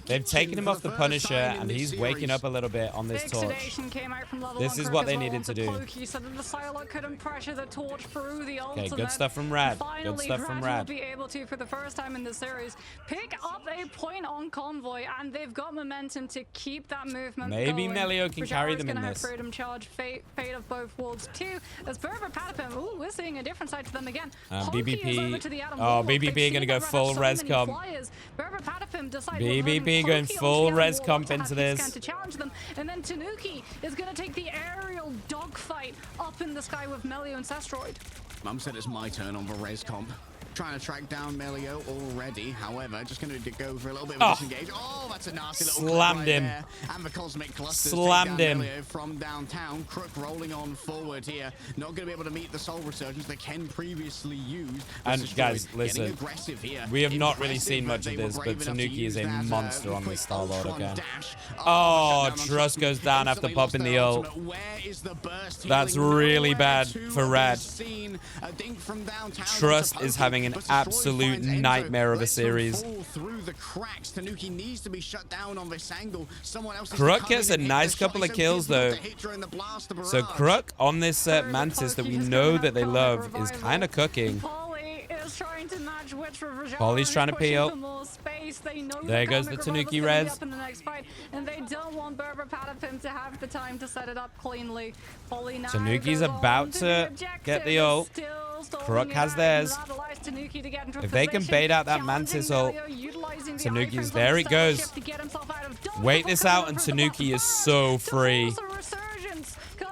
They've taken him off the Punisher, and he's waking up a little bit on this torch. Came out from level This is what they needed to do. So that the Psylocke couldn't pressure the torch through the ultimate. Okay, good stuff from Rad. Good stuff from Rad. Will be able to, for the first time in the series, pick up a point on Convoy, and they've got momentum to keep that movement Maybe going. Melio can carry them in gonna this. have freedom charge, fate of both worlds too. As brbrpatapim, ooh, we're seeing a different side to them again. BBP. Oh, BBP gonna go full res comp. BBP going full res comp into this. To challenge them, and then Tanuki is going to take the aerial dogfight up in the sky with Melio and Sestroid. Mum said it's my turn on the res comp. Trying to track down Melio already. However, just going to go for a little bit of a disengage. Oh, that's a nasty little slammed right him. There. And the cosmic clusters Slammed take down him. Melio from downtown. Crook rolling on forward here. Not going to be able to meet the soul resurgence that Ken previously used. And guys, listen, aggressive here. we have not really seen much of this, but Tanuki is a monster on the Star-Lord again. Oh, Trust goes down after popping the ult. That's really bad for Rad. Trust is having an absolute nightmare of a series. Crook gets a nice couple of kills though. So Crook on this Mantis that we know that they love is kind of cooking. Polly's trying to peel. There goes the Tanuki res. And they don't want brbrpatapim to have the time to set it up cleanly. Tanuki's about to get the ult. Crook has theirs. If they can bait out that Mantis ult, Tanuki's, there it goes. Wait this out and Tanuki is so free.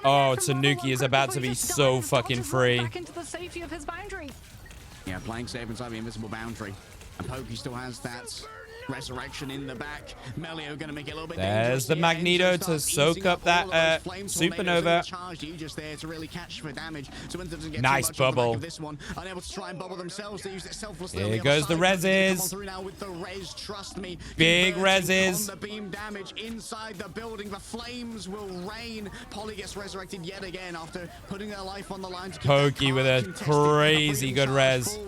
Oh, Tanuki is about to be so fucking free. Yeah, playing safe inside the invisible boundary. And Pokey still has that resurrection in the back. Melio gonna make it a little bit There's the Magneto to soak up that supernova. Nice bubble. Here goes the reses. Big reses. Beam damage inside the building. The flames will rain. Polly gets resurrected yet again after putting their life on the line. Pokey with a crazy good res.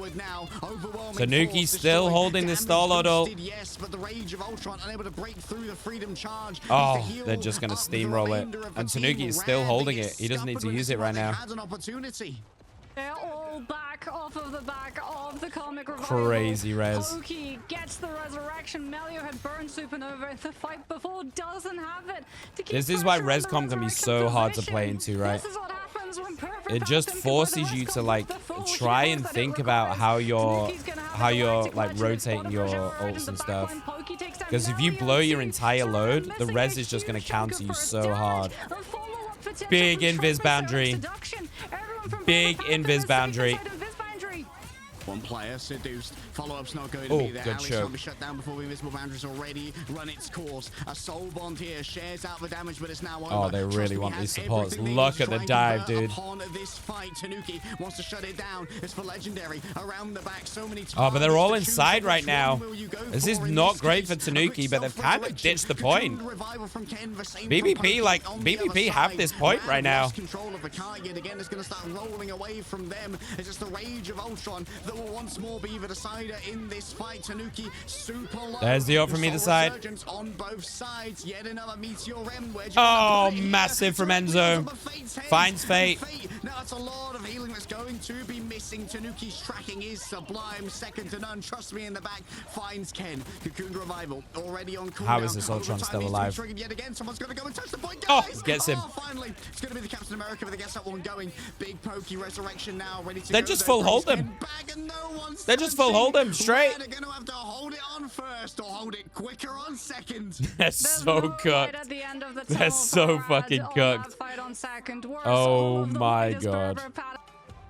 Tanuki still holding the Star-Lord ult. But the Rage of Ultron unable to break through the freedom charge. Oh, they're just going to steamroll it. And Tanuki is still holding it. He doesn't need to use it right now. They're all back off of the back of the comic revival. Crazy res. Pokey gets the resurrection. Melio had burned Supernova in the fight before, doesn't have it. This is why rescom can be so hard to play into, right? It just forces you to like try and think about how you're like rotating your ults and stuff. Because if you blow your entire load, the res is just going to counter you so hard. Big invis boundary. Big invis boundary. One player seduced. Follow-up's not going to Oh, be there. good Alex show. can't be shut down before the invisible boundary's already run its course. A soul bond here shares out the damage, but it's now over. Oh, they really want these supports. Look at the dive, dude. Upon this fight, Tanuki wants to shut it down. It's for legendary around the back. So many. Oh, but they're all inside right now. This is not great for Tanuki, but they've kind of ditched the point. BBP have this point right now. Control of the car yet again is going to start rolling away from them. It's just the Rage of Ultron that will once more be the decider in this fight. Tanuki super low. There's the ult from either side. On both sides. Yet another Meteor M wedge. Oh, massive from Enzo. Finds Fate. Now that's a lot of healing that's going to be missing. Tanuki's tracking is sublime. Second to none. Trust me in the back. Finds Ken. Cocoon Revival already on cooldown. How is this Ultron still alive? Yet again. Someone's going to go and touch the point. Oh, gets him. Finally. It's going to be the Captain America that gets that one going. Big Pokey resurrection now. Ready to They go. just full hold him. They just full hold him straight. They're going to have to hold it on first or hold it quicker on second. They're so cooked. They're so fucking cooked. Oh my god.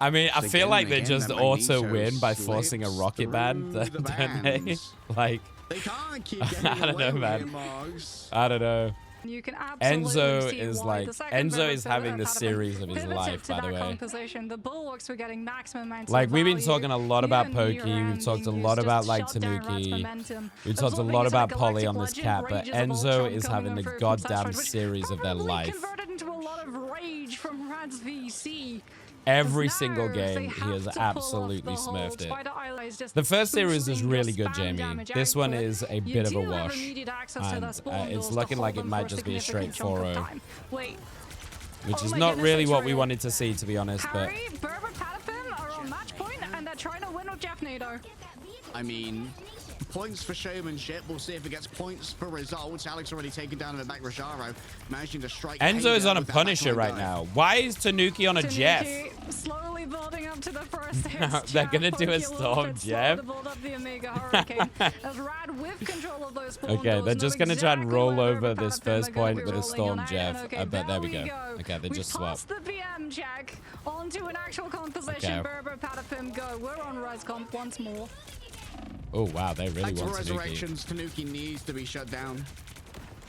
I mean, I feel like they just auto win by forcing a rocket ban, don't they? Like, They can't keep getting I don't know, man. Marks. I don't know. You can absolutely Enzo see is why like the second Enzo Burber is having Patapim the series of his pivoted life, to by the that way. composition. The bulwarks were getting maximum amount Like of we've been value. talking a lot about Even Pokey, Neuron we've talked a being lot used about just like shut down Rad's Tanuki, momentum. we've talked a Absorbing lot into the about Polly Galactic on this Legend, cat, but Rages of Enzo Ultron is coming having the through from goddamn Sastroid, which series of their probably life. converted into a lot of rage from Rad's VC. Every Now single they game, he have has to pull absolutely off the hold. smurfed it. Spider Eye is just The first series is boosting really your good, spam Jamie. damage This one output. is a You bit of a do have wash, immediate access to and that spawn it's doors to looking hold like it them might for a just be a straight significant chunk of 4-0. time. Wait. Which Oh is my not goodness, really it's what we real. wanted to see, to be honest, but Harry, Berber, Patapim are on match point, and they're trying to win with Jeff Nato. I mean, points for showmanship. We'll see if it gets points for results. Alex already taken down in the back. Rojaro managing to strike. Enzo is Hader on a with that Punisher backline right dive. now. Why is Tanuki on a Jeff? Tanuki slowly building up to the first They're gonna do a Storm Jeff. To build up the Omega Hurricane. As Rad with control of those spawn Okay, doors, they're know just gonna try and exactly roll where over Berber this Patapim first are gonna point be with a rolling Storm on Jeff. out. Okay, I bet there we we go. Okay, they we just passed swapped. the BM check onto an actual composition. Okay. Berber, Patapim, go. We're on Res Comp once more. Oh wow, they really Back to want Tanuki. resurrections. Tanuki needs to be shut down.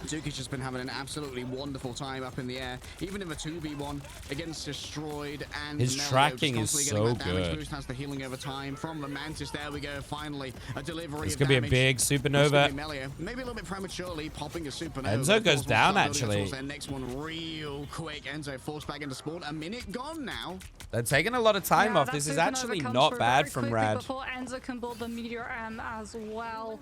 Tanuki's just been having an absolutely wonderful time up in the air, even in the 2v1 against Destroyed and His Melio, tracking just is constantly so getting that damage good. boost, has the healing over time from the Mantis. There we go, finally a delivery. It's of gonna be a damage. big It's gonna supernova. be Melio. Maybe a little bit prematurely popping a supernova. Enzo but of goes course, down, we'll start building actually. towards their next one real quick. Enzo forced back into spawn. A minute gone now. They're taking a lot of time Yeah, off. that This is supernova actually comes not through bad very from quickly Rad. Before Enzo can build the Meteor M as well.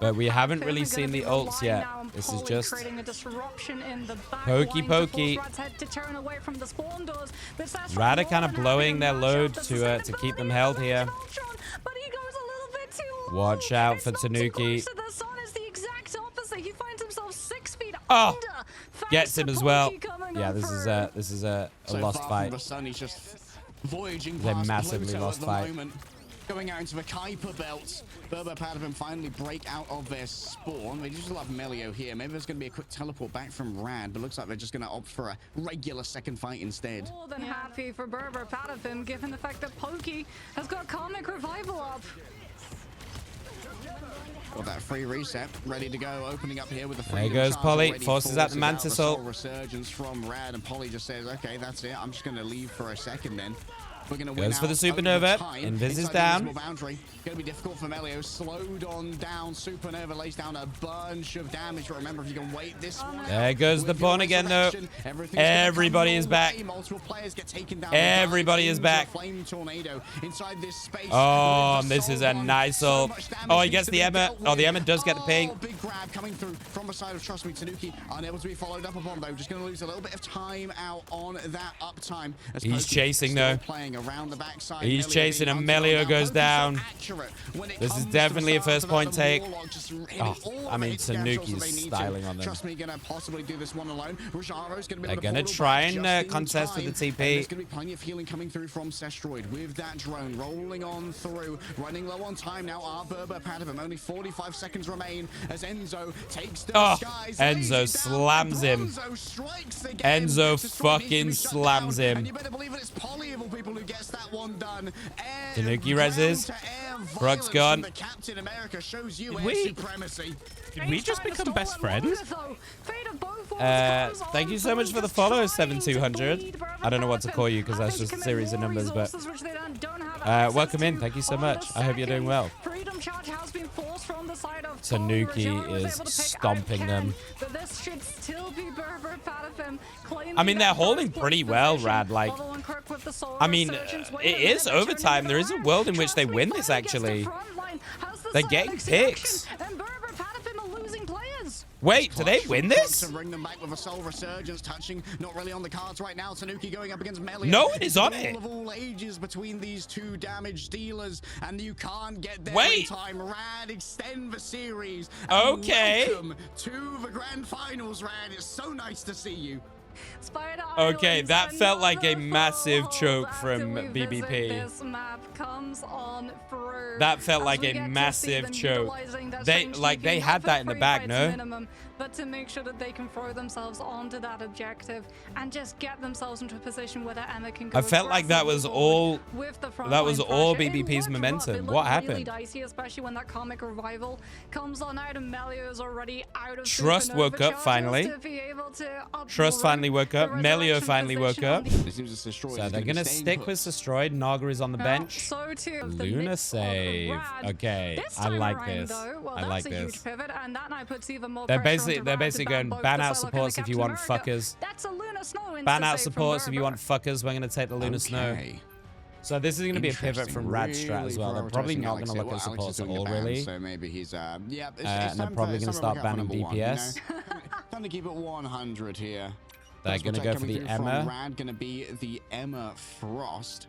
But we haven't Patapim really are seen gonna the be ults relying yet. now on This is Polly just creating a disruption in the back pokey line to pokey. force Rad's head to turn away from the spawn doors. But Sastroid Rad are more kind of than blowing happy their match load up the to keep them sustainability held of here. Ultron, but he goes a little bit too low. Watch out It's for not too Tanuki. close to the sun, it's the exact opposite. He finds himself 6 feet Oh, under. Thanks gets to him as well. Pokey coming Yeah, on this is through. a So lost far fight. from the sun, he's just voyaging It's a past massively Pluto lost at the fight. moment. Going out into the Kuiper belt. Berber Patapim finally break out of their spawn. They just have Melio here. Maybe there's going to be a quick teleport back from Rad, but looks like they're just going to opt for a regular second fight instead. More than happy for Berber Patapim, given the fact that Pokey has got Karmic Revival up. Got that free reset ready to go, opening up here with the free. There goes Polly, forces out the Mantis ult. Resurgence from Rad, and Polly just says, "Okay, that's it. I'm just going to leave for a second then." We're going to win Goes for the out supernova. over time Invis is inside the down. invisible boundary. Going to be difficult for Melio. Slowed on down. Supernova lays down a bunch of damage. But remember, if you can wait this one There out goes the with your pawn again, though. resurrection, everything's gonna come Everybody your is back. way. Multiple players get taken down. Everybody is Into a back. Flame tornado inside this space. Oh, with the this is soul a one. nice So ult. much damage Oh, he needs gets to the be Emma. dealt Oh, the with. Emma does get the ping. Oh, big grab coming through from the side of Trust Me. Tanuki unable to be followed up upon though. Just going to lose a little bit of time out on that uptime. As He's Pokey chasing, still though. Playing around the backside. He's Melio chasing, being and hunted Melio on. goes Pokey's so down. accurate when it This is comes to definitely a the first stars point of the take. Warlock, just hitting Oh, all I of mean, the hits down Tanuki's shots that they need styling to. on them. Trust Me, gonna possibly do this one alone. Rojaro's gonna be They're able to gonna portal try back and, just in contest with the time. TP. And there's gonna be plenty of healing coming through from Sestroid with that drone rolling on through, running low on time now. Our Berber Patapim, only 45 seconds remain as Enzo takes the Oh, skies. Enzo lays it down, slams him. Enzo strikes again. Enzo Destroy needs to fucking be shut slams down, him. And you better believe it's Polly of all people who gets that one done. Tanuki reses. Brock's gone. The Captain America shows you Did air we- supremacy. Did we just become best friends? Thank you so much for the follow, 7200. I don't know what to call you because that's just a series of numbers, but welcome in. Thank you so much. I hope you're doing well. Tanuki is stomping them. I I mean, they're holding pretty well, Rad. Like, I mean, it is overtime. There is a world in which they win this, actually. They're getting picks. Wait, do they win this? To bring them back with a soul resurgence, touching not really on the cards right now. Tanuki going up against Melio. No one is on All it. of all ages between these two damage dealers, and you can't get there Wait. in time. Rad extend the series. Okay. Welcome to the grand finals, Rad. It's so nice to see you. Okay, that felt like a massive choke from BBP. That felt like a massive choke. They had that in the bag, no? but to make sure that they can throw themselves onto that objective and just get themselves into a position where the Emea can go. I felt like that was all. With the That was all pressure. BBP's momentum. What happened? Really dicey, especially when that comic revival comes on out and Melio is already out of Trust supernova woke up charges finally. to be able to up Trust the finally woke up. the Melio resurrection finally woke position up. on the- It seems as Destroyer So is they're gonna gonna be staying stick put. with Destroyed. Naga is on the bench. So too of the Luna mix of save. Rad. Okay, This I time like around, this. though, well, I that's like a this. huge pivot, and that now puts even more They're pressure basically onto Rad to going both ban the out Psylocke and supports the if you Captain want America. fuckers. That's a Luna Snow Ban out intercept from supports if you want Berber. fuckers. We're gonna take the Luna Snow. Okay. So this is gonna be a pivot Interesting. from Rad's strat as well. They're probably prioritizing not Alex gonna here. look at Well, Alex is supports at doing all, the ban, really. So maybe he's And it's they're time probably for gonna someone start to look out for banning number one, you know? DPS. Time to keep it 100 here. They're First gonna protect go for coming the through from Emea. Rad gonna be the Emea Frost.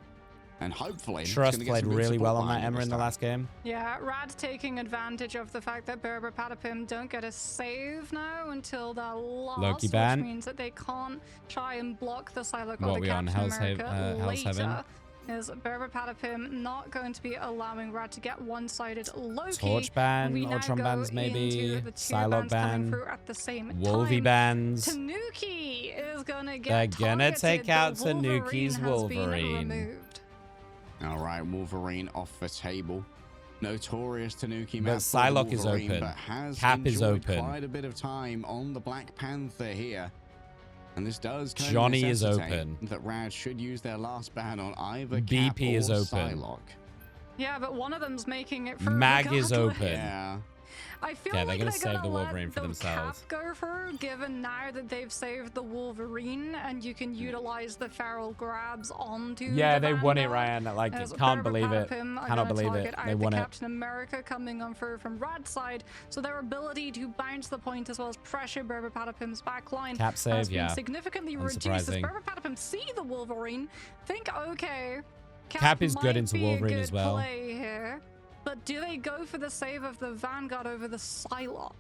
And hopefully, it's Trust gonna get played some big really support well on that behind it Emma this in the time. last game. Yeah, Rad taking advantage of the fact that brbrpatapim don't get a save now until the last, Loki ban. which means that they can't try and block the Psylocke What or the we on, Captain Hell's America Hell's Heaven? later. Is brbrpatapim not going to be allowing Rad to get one-sided Loki? Torch ban, We now Ultron go bans into maybe, the two Psylocke bans coming ban, through at the same Wolvie time. bans. Tanuki is gonna get They're gonna targeted, take but out Wolverine Tanuki's has been Wolverine. removed. All right, Wolverine off the table. Notorious Tanuki But map for Psylocke is Wolverine, open. but has Cap is enjoyed open. quite a bit of time on the Black Panther here. And this does kind Johnny of is necessitate open. that Rad should use their last ban on either BP Cap is or open. Psylocke. Yeah, but one of them's making it through. Mag is regardless. open. Yeah. I feel Yeah, like they're gonna save the let Wolverine for the themselves. Cap go through, given now that they've saved the Wolverine, and you can utilize the feral grabs onto. Yeah, the they won it, Vanguard. Ryan. Like, As can't believe it. brbrpatapim are Cannot gonna believe target it. out They the won it. Captain America coming on through from Rad's side, so their ability to bounce the point as well as pressure brbrpatapim's back line Cap has save, been yeah. significantly reduced. As Unsurprising. brbrpatapim see the Wolverine, think, okay, Cap is good might into be a Wolverine good as well. play here, but do they go for the save of the Vanguard over the Psylocke?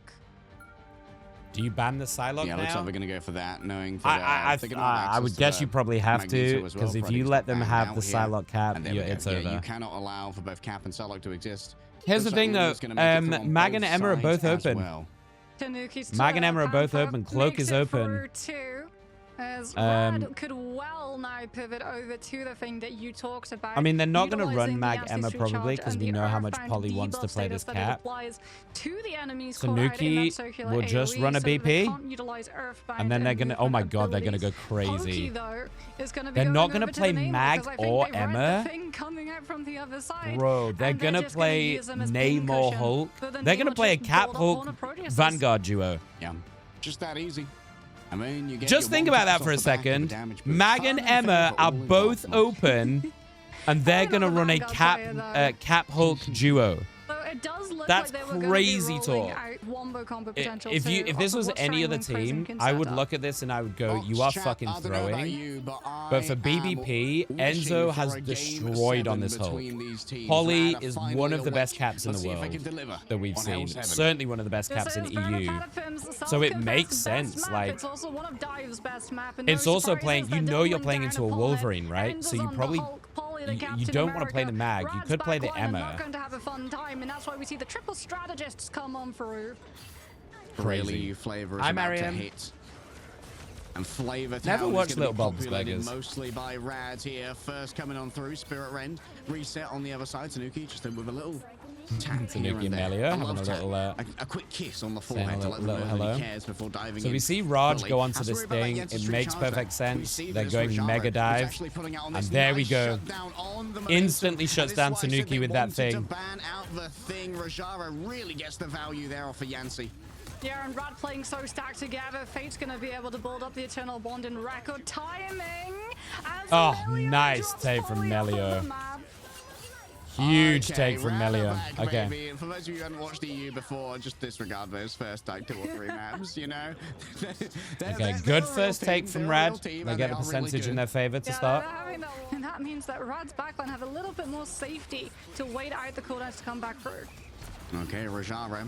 Do you ban the Psylocke Yeah, now? looks like we're going to go for that, knowing that I would guess you probably have to, because if you let them have the Psylocke Cap, it's over. You cannot allow for both Cap and Psylocke to exist. Here's the Looks like thing, though. Luna's gonna make it through on Mag and both Emma are both sides as open. well. Tanuki's Mag and Emma are both Panther open. Cloak makes is it open. through too, as Rad could well now pivot over to the thing that you talked about. I mean, they're not gonna utilizing run Mag the Emma ancestry probably, charge 'cause and we the know how much Earthbound Polly wants to debuff play status this that it Cap. applies to the enemies caught out in that Tanuki circular will just AoE, run a so that they BP, can't utilize Earthbound and then they're gonna. Oh my movement god, they're gonna go abilities. crazy. Pokey, though, is gonna be They're going not over gonna to play the Namor, Mag because I think or they've read Emma. the thing coming out from the other side, Bro, they're and gonna just play use them as Namor pincushion, Hulk. but then They're gonna Namor play a just Cap balled up Hulk on a Proteus. Vanguard duo. Yeah, just that easy. I mean, you get Just your think one about that touch for a off the back of the second. damage boost. Mag and Fun and Emma favourite are all in both one. open, and they're I'm gonna not run a a Vanguard player, though. Cap Hulk duo. So it does look That's like they were crazy gonna be rolling talk. out wombo combo If potential if this to was watch any other Shine when Prism team, can I set would up. look at this and I would go, Box "You are chat, fucking I don't know about throwing." you, But for I BBP, am Enzo wishing has for a game destroyed on 7 this Hulk. between these teams. Polly Rad are is finally one of the awake. best caps in Let's the see if they world can deliver that we've on seen. Hell's Heaven. Certainly one of the best This caps in is EU. brbrpatapim's So it self-confessed makes best sense, map. like- It's also one of Dive's best map, and It's no also surprises, playing. they're You know, you're doubling playing down into a upon it. Wolverine, right? Enzo's So you on the probably Hulk, Polly the you Captain don't want to play America. the Mag. You Rad's could play the backline are not Emma. going to have a fun time, and that's why we see the triple strategists come on through. Really, Flavor is Hi, about to Mariam. hit. And Flavor Never Town watched is gonna Little be Bob's populated Beggars. mostly by Rad here. First coming on through, Spirit Rend. Reset on the other side. Tanuki just with a little tap here Tanuki and and there. Melio having a love tap. little, a quick kiss on the saying a forehead to let them little know that hello. he cares before diving So in. we see Raj fully. go onto Has to this worry about that thing. Yen's It street makes charge perfect there. We sense. see They're this going Rajara, mega who's dive. actually putting out on And this there we nice go. shutdown on the Instantly momentum. shuts And down this is why I said Tanuki they with that wanted to thing. ban out the thing. Rajara really gets the value there off of Yancy. Yeah, and Rad playing so stacked together. Fate's going to be able to build up the Eternal Bond in record timing. As Oh, Melio nice drops take from Polly off of Melio. the map. Huge Okay, take from Rad are Melio. back, Okay. baby. And for those of you who haven't watched EU before, just disregard those first like 2 or 3 maps, you know? Okay, good first take from Rad. They get a percentage in their favor to Yeah, start. they're having that one. And that means that Rad's backline have a little bit more safety to wait out the cooldowns to come back through. Okay, Rajara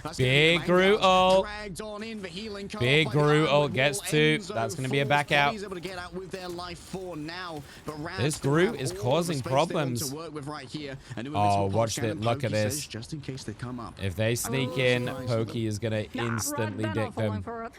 That's Big gonna be Groot ult. dragged on in. The healing card Big by the Groot Armor ult gets Wall. 2. Enzo That's going to be a falls. back out. He's able to get out with their life for now. But Rad This still Groot have is all the causing space they want problems. to work with right here. And Oh, watch it. Look at this. Just in case they come up. If they sneak in, Pokey is going to Nah, instantly Rad, they're dick not falling them. for it.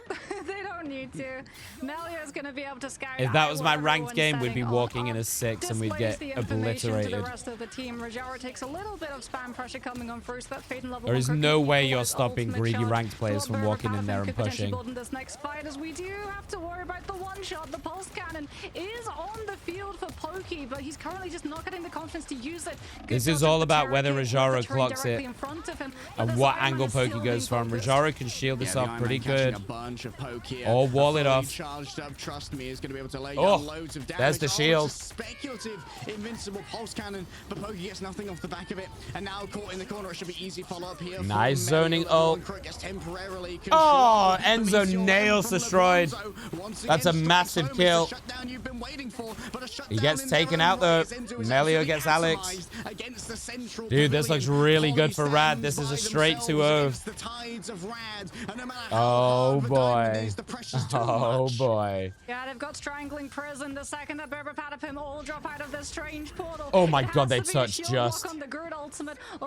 They don't don't need to. Melio's going to be able to scout. If that was my everyone ranked game, we'd be setting walking in up, a 6 and we'd displays get the information to obliterated. the rest of the team. Rajara takes a little bit of spam pressure coming on first. That Fade and level There is 1 no cookie way for you're his stopping ultimate greedy charge. ranked players from walking in there and Could potentially pushing. build in this next fight, as we do have to worry about the one shot. The pulse cannon is on the field for Pokey, but he's currently just not getting the confidence to use it. This is all about whether Rajara clocks it and what angle Pokey goes from. Rajara can shield this off pretty good. Or wall it off. Oh, there's the shield. Speculative invincible pulse cannon, but Pokey gets nothing off the back of it. And now caught in the corner, it should be easy follow up here. Nice zoning ult. Oh, Enzo nails destroyed. That's a massive kill. He gets taken out though. Melio gets Alex. Dude, this looks really good for Rad. This is a straight 2-0. Oh boy. Oh boy. Yeah, they've got Strangling Prison. The second that brbrpatapim all drop out of this strange portal. Oh my god, they touched just.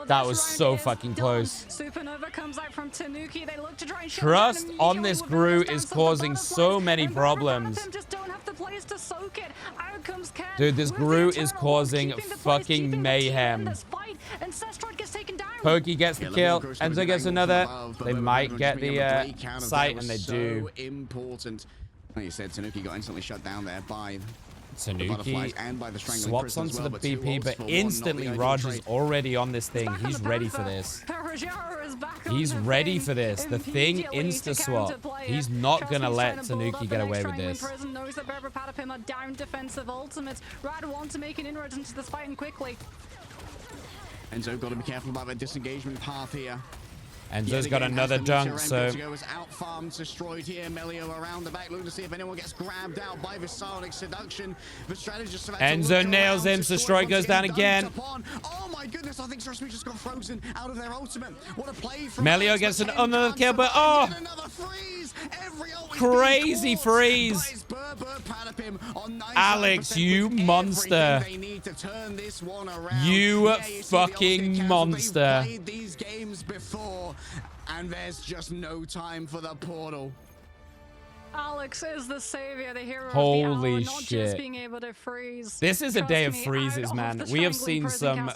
That was so fucking close. Supernova comes out from Tanuki. They look to try and Trust on this Gru is causing so many problems. Dude, this Gru is causing fucking mayhem. Pokey gets the kill. Enzo gets another. They might get the sight, and they do. Important. Like you said, Tanuki got instantly shut down there by Tanuki swaps onto the BP, but instantly Raj is already on this thing. He's ready for this. He's ready for this. The thing insta-swap. He's not going to let Tanuki get away with this. Knows that brbrpatapim are down defensive ultimates. Rad want to make an inroad into this fight and quickly. Enzo got to be careful about the disengagement path here. Enzo's got another dunk, so out farms destroyed here. Melio around the back, looking to see if anyone gets grabbed out by the Sonic seduction. The strategist Enzo nails him. Destroy goes down again. Oh my goodness, I think Strasmy just got frozen out of their ultimate. What a play from Melio gets another kill, but oh, crazy freeze. Alex, you monster. You fucking monster. These games before, and there's just no time for the portal. Alex is the savior, the hero Holy of the hour, not shit. just being able to freeze. This is a day of freezes, man. We have seen some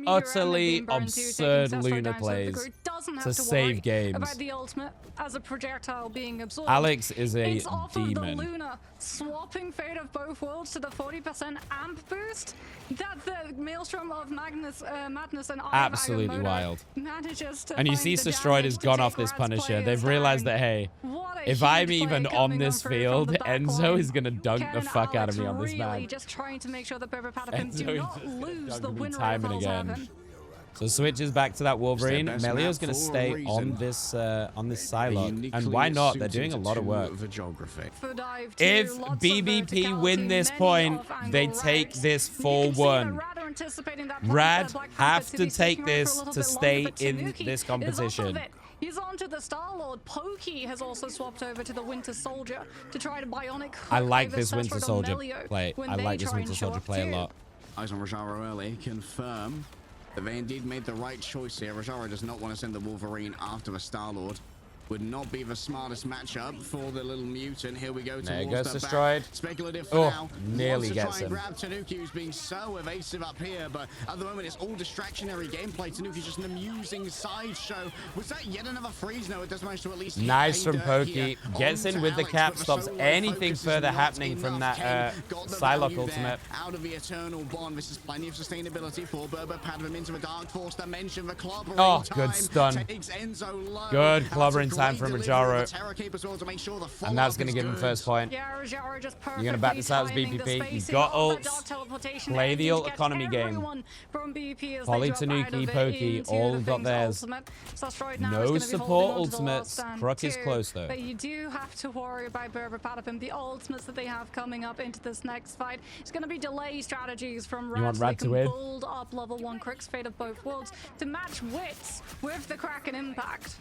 utterly absurd Luna plays to save games. About the ultimate as a projectile being absorbed. Alex is a it's off of demon. the Luna, swapping Fate of both worlds to the 40% amp boost that the Maelstrom of Madness and Absolutely wild. Manages to And you find see the Destroyed damage has to gone take off this Rad's Punisher. players They've realized down. that, hey, What a if huge I'm play even on coming this through from field, the back Enzo line. is going to dunk Ken the and fuck out of Alex me on this really man. just trying to make sure that brbrpatapim do Enzo not is lose the dunking me win time and rate again. So switches back to that Wolverine. Melio's going to stay on this Psylocke. And why not? They're doing a lot of work. If BBP win this point, they take this 4-1. Rad have to take this to stay in this competition. He's on to the Star-Lord. Pokey has also swapped over to the Winter Soldier to try to bionic. I like this Winter Soldier play. I like this Winter Soldier play a lot. Eyes on Rajaro early. Confirm that they indeed made the right choice here. Rajaro does not want to send the Wolverine after the Star-Lord. Would not be the smartest matchup for the little mutant. Here we go. There goes Destroyed. Speculative for now. Nearly gets him. Grab Tanuki, who's being so evasive up here, but at the moment it's all distractionary gameplay. Tanuki's just an amusing sideshow. Was that yet another freeze? No, it does manage to at least nice from Pokey. Gets in with the cap, stops anything further happening from that Psylocke ultimate. Out of the Eternal Bond, this is plenty of sustainability for brbrpatapim into the Dark Force dimension. The clobbering oh, good stun. Good clobbering time from Rajaro. And that's going to give him first point. You're going to back this out as BPP. You've got ults. Play the ult economy game. Poly, Tanuki, Pokey, all got theirs. No support ultimates. Kruk is close though. But you do have to worry about brbrpatapim. The ultimates that they have coming up into this next fight. It's going to be delay strategies from Rad. Rad to win? Build up level 1 Krik's Fate of both worlds to match wits with the Kraken Impact.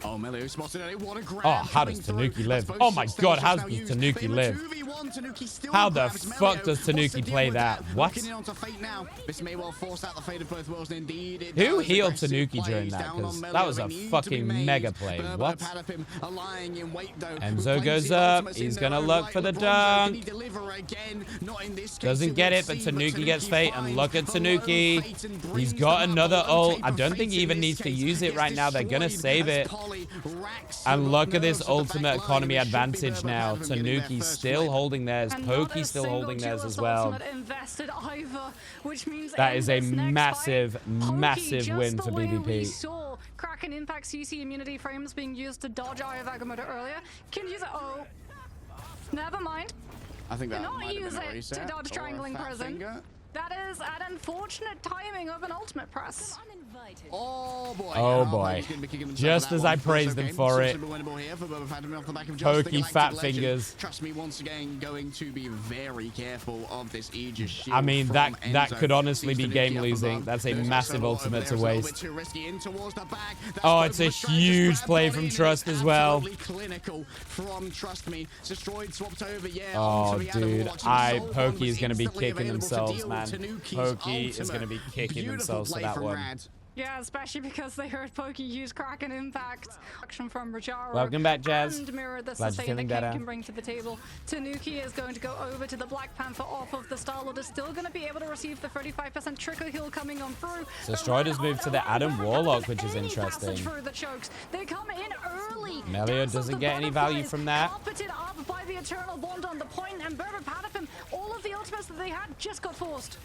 Oh, Melio spotted it. What a grab. Oh, how does Tanuki live? Oh my god, how does Tanuki live? one. Tanuki still How the grabs fuck Melio. does What's the Tanuki deal play with that? What? Looking in onto Fate now. This may well force out the fate of both worlds. Indeed, it Who does. healed Aggressive Tanuki during plays that? down Because on that Melio. was They a need to be fucking made. mega play. What? brbrpatapim are lying in wait, though. Enzo With goes plenty of up. ultimates in He's their gonna own look right. for the LeBronzo, dunk. can he deliver again? Not in this case, Doesn't get it, but Tanuki gets Fate, and look at Tanuki. He's got another ult. I don't think he even needs to use it right now. They're gonna save it. And look at this ultimate economy advantage now. Tanuki's still holding theirs. Poki's still holding theirs as well. That is a massive, massive win for BBP. Kraken Impact CC immunity frames being used to dodge Eye of Agamotto earlier. Can use it. Oh, never mind. I think that Cannot might have use been a it reset to dodge or a Strangling fat Prison. finger. That is an unfortunate timing of an ultimate press. Oh boy. Oh boy. Just as I praised him for it. Pokey fat fingers. Trust me, once again, going to be very careful of this Aegis shield. I mean, that Enzo. could honestly Leaves be Tanuki game up losing. above. That's a There's massive also ultimate over to there, waste. it's a little bit too risky in towards the back. That's Oh, both it's a Rashad just huge grabbed play on from in. Trust It's as well. absolutely clinical from Trust Me. Destroyed, swapped over, yeah. Oh, onto the Adam dude. Watch, and Soul Bond Pokey is was going to be instantly kicking available to themselves, deal man. with Tanuki's Pokey is ultimate. going to be kicking Beautiful themselves for play that from one. Rad. Yeah, especially because they heard Pokey use Kraken Impact. Action from Rajaro. Welcome back, Jazz. And mirror the Glad you're sustain feeling that King better. can bring to the table. Tanuki is going to go over to the Black Panther off of the Star-Lord. Is still going to be able to receive the 35% trickle heal coming on through. So Strider's moved to the Adam Warlock, which is interesting. Through the chokes. They come in early. Melio doesn't get any value from that. Carpeted up by the Eternal Bond on the point, and brbrpatapim, all of the ultimates that they had just got forced.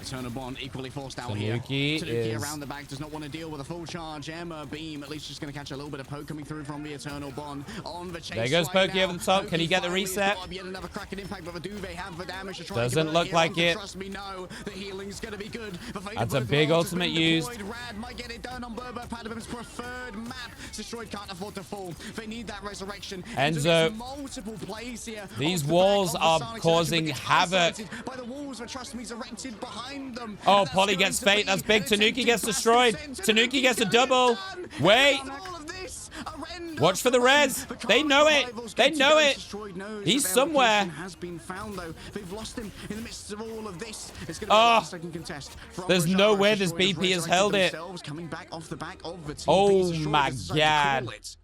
Eternal Bond equally forced out Tanuki here. Tanuki is- around the back does not want to deal with a full charge. Emma Beam at least just going to catch a little bit of poke coming through from the Eternal Bond on the chase. There goes right Pokey now. over the top. Can he get the finally has reset? got yet another Kraken Impact, but do they have the damage to try Doesn't and get look it like here? it. Trust me, no. The healing's going to be good. The fate That's of a both big worlds has ultimate been used. deployed. Rad might get it done on brbrpatapim's preferred map. Destroyed can't afford to fall. They need that resurrection. Enzo, multiple plays here. these off the walls back of the are Sonic causing selection, but gets havoc. isolated by the walls, but Trust Me's erected behind them. Oh, And that's Polly going gets to Fate. be That's big. an Tanuki gets attempted destroyed. pass to Tanuki gets a Gonna get double. done. Wait. And all of this, a render Watch for the res. The They know it. rivals They get to know go. it. Destroyed knows He's that their somewhere. location has been found, though. They've lost him in the midst of all of this. It's going to be a Oh. last-second contest from There's Rajaro. no way this Destroyed BP has resurrected held it. themselves, coming back off the back of the TP. Oh Destroyed my decided to God. call it.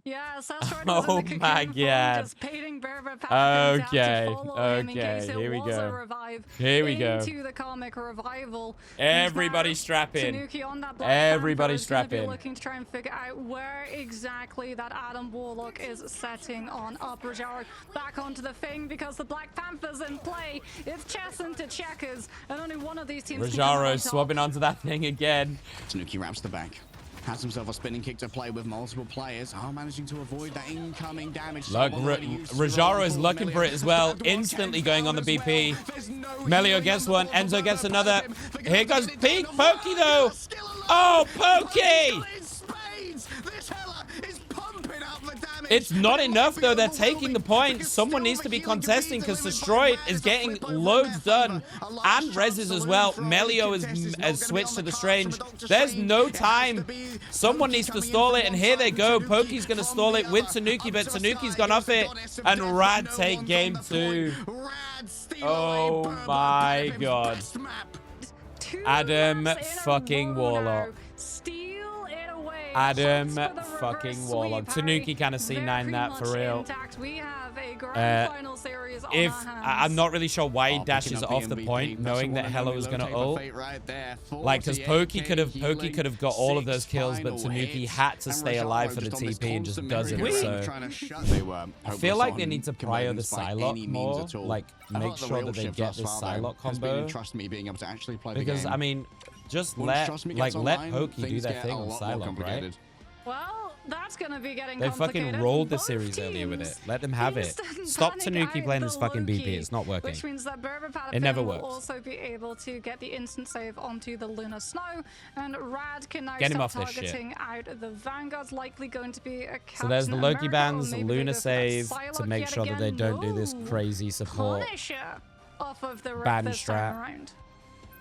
Yeah, Sastroid Oh was in the my cocoon God. form, just baiting brbrpatapim Okay, down to follow him in okay, case it here we was go. a revive. Here we go. Into the comic revival. Everybody Who's strap there? in. Tanuki on that Black Everybody Panther is gonna strap be in. looking to try and figure out where exactly that Adam Warlock is setting on up. Rajaro back onto the thing because the Black Panther's in play. It's chess into checkers, and only one of these teams can come Rajaro on top. swapping onto that thing again. Tanuki wraps the back. Has himself a spinning kick to play with multiple players. Are managing to avoid that incoming damage. Look, Rajaro is looking for it as well. Instantly going on the BP. Melio gets one. Enzo gets another. Here goes Peak. Pokey, though. Oh, Pokey! It's not enough, though. They're taking the point. Someone needs to be contesting because Destroyed is getting loads done. And Reses as well. Melio has switched to the Strange. There's no time. Someone needs to stall it, and here they go. Pokey's going to stall it with Tanuki, but Tanuki's gone off it. And Rad take game 2. Oh my God. Adam fucking Warlock. Adam fucking Warlock. Tanuki kind of C9 that for real. I'm not really sure why he dashes off the point, knowing that Hello is gonna ult. Like, because Pokey could have got all of those kills, but Tanuki had to stay alive for the TP and just doesn't. So I feel like they need to prio the Psylocke more. Like, make sure that they get this Psylocke combo. Because I mean, just let Pokey do their thing on Psylocke, right? Well, that's gonna be getting They complicated. fucking rolled the Both series earlier with it. teams Let them have it. instant Stop panic Tanuki out playing the this fucking BP. Loki, It's not working. Which means that It never will works. also be able to get the instant save onto the Lunar Snow, and Rad can now Get him start off this shit. targeting out the Vanguard's likely going to be a So there's the Captain Loki America, or bans, maybe they Luna go for that save to Psylocke make yet sure that they again. don't do this No. crazy support. Punisher off of the Ban Rift this strat. time around.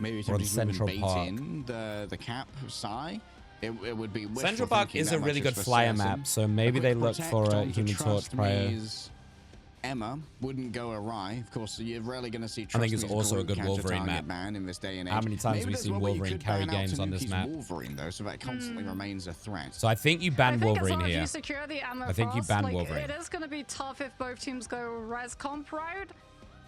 Maybe Or the Central bait Park. in the cap Psy. It would be Central Park is a really good flyer map, so maybe they look for a Human Torch prior. Emea wouldn't go awry. Of course, you're rarely going to see. I think it's also a good Wolverine map. Ban in this day and age. How many times have we seen Wolverine carry games on this map? Wolverine though, so that constantly remains a threat. So I think you ban Wolverine here. I think you ban Wolverine. It is going to be tough if both teams go res comp route.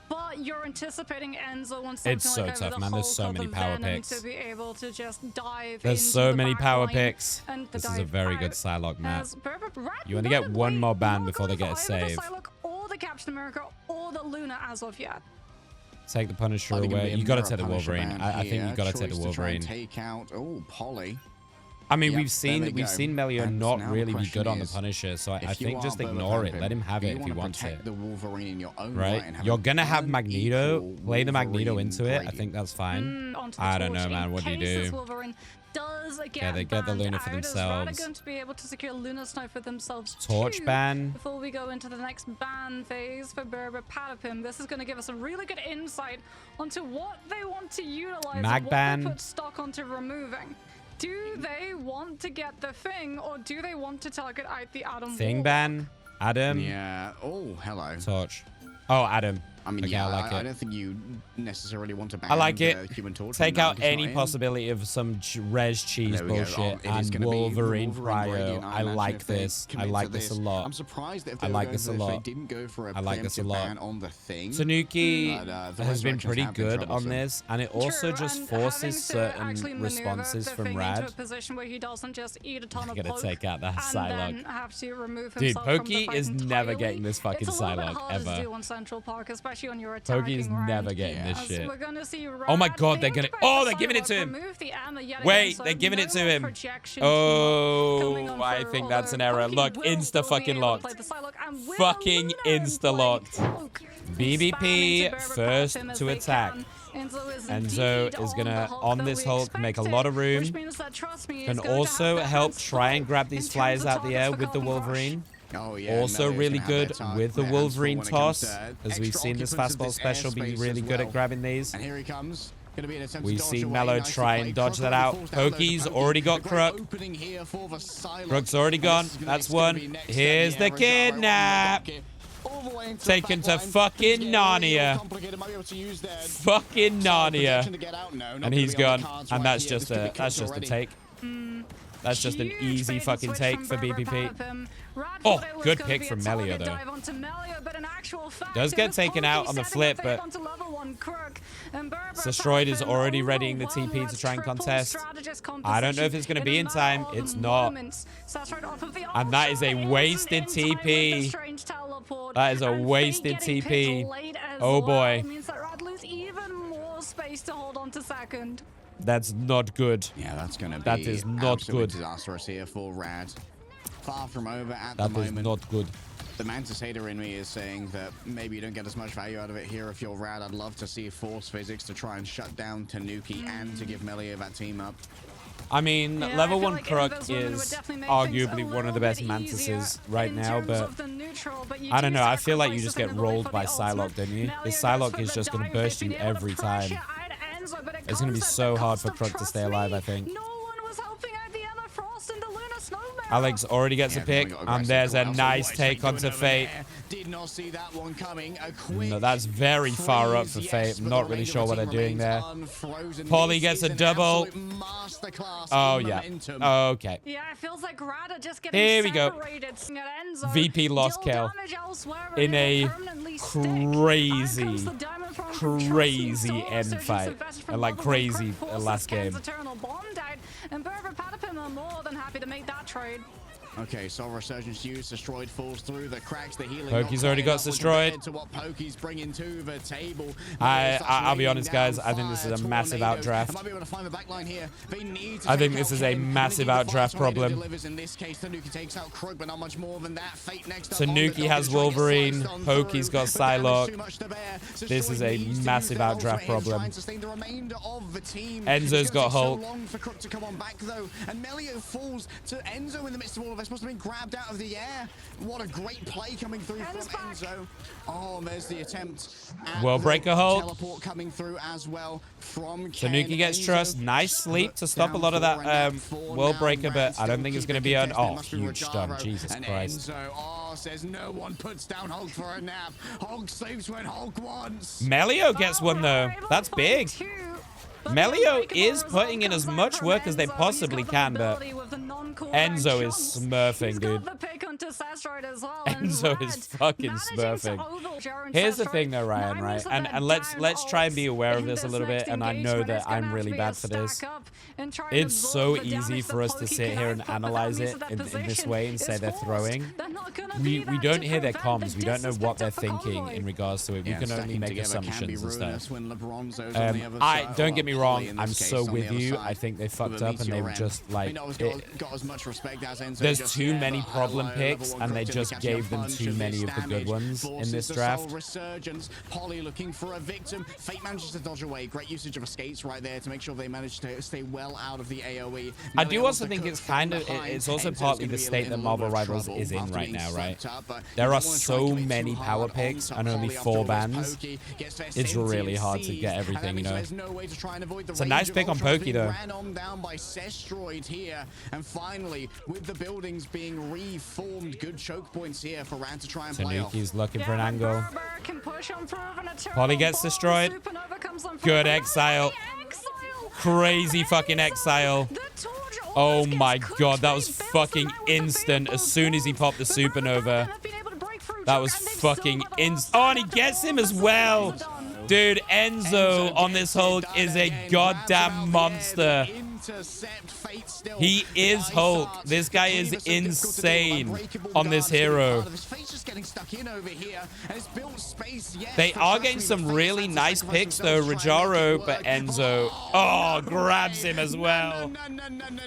But you're anticipating Enzo wants something it's so like tough, man. There's so many power picks. To be able to just dive There's into so the many back power line picks. and This is a very good Psylocke map. You only get get one more ban before they get a save. Or the Captain America or the Luna as of yet. Take the Punisher away. You got to take the Wolverine. I think you got to take the Wolverine. Take out, Polly. I mean, Yep, we've seen Melio And not now really the be good on the question Punisher, so I If you think are just Brother ignore it. Panther, Let him have do it you if he wanna wants protect it. the Wolverine in your own Right? and have You're a gonna have Magneto. unequal Play the Magneto Wolverine into it. I grade. think that's fine. Onto the I don't know, torch man. in What do you case this do? Wolverine does Yeah, they get the banned Luna for out. Is Rada themselves. going to be able to secure Luna Snow for themselves Torch too, ban. before we go into the next ban phase for brbrpatapim? This is going to give us a really good insight onto what they want to utilize Mag and what ban. they put stock onto removing. Do they want to get the Thing, or do they want to target out the Adam Thing Warlock? ban. Adam. Yeah. Oh, hello. Torch. Oh, Adam. I mean, Okay, yeah, I like I it. don't think you necessarily want to ban I like it. Human Torch. Take when out Dark is not any in. possibility of some res cheese There we go. bullshit Oh, it is and gonna be Wolverine Wolverine Cryo. Radiant, I imagine like if they this. I commit like to this a lot. I'm surprised if I they like were this a going to- if lot. they didn't go for a I like this a preemptive lot. ban on the Thing. Tanuki But, the has been resurrections pretty have been good on troublesome. this, and it also True, just and forces having to certain actually maneuver responses the from Thing Rad. into a position where he doesn't just eat a ton of Gotta poke take out that and Psylocke. then have to remove Dude, himself from the Pokey fight is never entirely. getting this fucking It's a little bit Psylocke, harder to ever. do on Central Park, especially on your attacking Pokey's round. never getting this As shit. We're gonna see Oh my Rad god, they're think gonna... about Oh, the they're giving it to Psylocke, him. remove the ammo yet Wait, again, so they're giving it no to more him. projection coming on Oh, I through, think that's an although error. Pokey Look, will insta be fucking able to locked. play the Psylocke, and with Fucking a Luna in insta play, locked. Poke BBP spamming to first brbrpatapim as to they attack. can. Enzo Enzo is gonna, on this Hulk, make a lot of room. And also help try and grab these flyers out the air with the Wolverine. Oh, yeah, Also Melia's really gonna have good their with the their hands full Wolverine when it comes toss, to as we've extra seen this occupants of fastball this special be airspace really as good well. at grabbing these. And here he comes. Gonna be an attempt We've to dodge seen away. Mello Nicely try and played. dodge that Crook out. already falls down low to Pokey's Pokey. already got A great Crook. opening here for the Psylocke. Crook's already And gone. this is That's gonna one. be next Here's step. the Yeah, Rosario on kidnap. the docket. All the way into the Taken back to line. fucking It's getting a little Narnia. complicated. Might be able to use their Fucking side Narnia. protection to get out. No, not And gonna he's be on gone. the cards And right that's here. just This could be a cooked already. take. That's just an Huge easy bait and fucking switch take from for BBP. brbrpatapim. Rad Oh, thought it was good gonna pick be a from target Melio, though. dive onto Melio, but in actual fact, Does it get was taken Pokey out on the setting flip, up bait but onto level 1 Crook, and Destroyed is brbrpatapim already readying the overwhelmed TP to Rad's try and triple contest. strategist I don't know if composition it's going to in be a in time. matter of It's not. moments. Sasrad off of the And that is a ultra, wasted isn't in time with the TP. strange teleport, That is a and Fate wasted getting TP. picked late as Oh, well boy. means that Rad lose even more space to hold on to second. That's not good. Yeah, that's going to be That is not absolutely good. disastrous here for Rad. Far from over at That the is moment. not good. The Mantis hater in me is saying that maybe you don't get as much value out of it here if you're Rad. I'd love to see Force Physics to try and shut down Tanuki and to give Melio that team up. I mean, Yeah, level I feel 1 like Crook Invis women would is definitely make arguably things a one of the little best bit mantises easier right in now, terms but of the neutral, but you I don't do know. I feel like you sacrifice just get sustainability rolled for by the Psylocke, ultimate. don't you? Melio This goes Psylocke for is the just going to dive. burst They've you been able to every pressure time. out Enzo, but it It's going to be comes at so the hard cost for of Crook to trust stay alive, me. I think. No one was helping out the Emma Frost and the Luna Snowman. Alex already gets a pick, and there's a nice take onto Fate. Did not see that one coming. A quick No, that's very far up for freeze, Fate. yes, I'm but not the really remainder sure of what the they're team doing there. remains unfrozen. Paulie This gets a is an double. absolute masterclass Oh, in yeah. momentum. Okay. Yeah, it feels like Rada just getting Here we go. separated. At Enzo. VP lost Deal kill. damage elsewhere, In and it a will permanently stick. crazy, Out comes the diamond from crazy Trusty end Soul, fight. Surgeon Sylvester from And, like, level 1 crazy Crook forces last game. Ken's Eternal bombed out, and brbrpatapim are more than happy to make that trade. Okay, Soul Resurgence used, Destroyed falls through the cracks, the healing. Pokey's not already quite got enough Destroyed. compared to what Pokey's bringing to the table. I'll be honest, guys. I think this is a massive outdraft. Might be able to find the back line here. They need to I think take this out is a Ken. massive They need to find outdraft someone who problem. delivers. In this case, Tanuki takes out Crook, but not much more than that. Fate next up Tanuki on the has dot, trying to get Wolverine, sliced on Pokey's through, got but damage Psylocke. too much to bear. This Destroyed is a needs to massive use the ult for outdraft him, problem. try and sustain the remainder of the team. Enzo's It's gonna got take so Hulk. long for Crook to come on back though, and Melio falls to Enzo in the midst of all of this supposed to be grabbed out of the air. What a great play coming through from Enzo. Oh, and there's the attempt. World Breaker hold. Teleport coming through as well from Tanuki gets trust. Nice sleep to stop a lot of that World Breaker, but I don't think it's going to be on. Oh, huge stun. Jesus Christ. Enzo, says no one puts down Hulk for a nap. Hulk sleeps when Hulk wants. Melio gets one, though. That's big. Melio is putting in as much work as they possibly can, but Enzo is smurfing, dude. Enzo is fucking smurfing. Here's the thing, though, Ryan, right? And let's try and be aware of this a little bit, and I know that I'm really bad for this. It's so easy for us to sit here and analyze it in this way and say they're throwing. We don't hear their comms. We don't know what they're thinking in regards to it. We can only make assumptions and stuff. Don't get me wrong, I'm so with you. I think they fucked up and they were just like, there's too many problem picks and they just gave them too many of the good ones in this draft. Polly looking for a victim. Fate manages to dodge away. Great usage of escapes right there to make sure they manage to stay well out of the AoE. I do also think it's also partly the state that Marvel Rivals is in right now, right? There are so many power picks and only 4 bans. It's really hard to get everything, you know. It's a nice pick on Pokey, though. Ran on down by Sestroid here, and finally, with the buildings being reformed, good choke points here for Rand to try and play off. Tanuki's looking for an angle. Polly gets destroyed. Good exile. Crazy fucking exile. Oh my god, that was fucking instant as soon as he popped the supernova. That was fucking instant. Oh, and he gets him as well. Dude, Enzo on this Hulk is a goddamn monster. He is Hulk. This guy is insane on this hero. They are getting some really nice picks, though. Rajaro, but Enzo, oh, grabs him as well.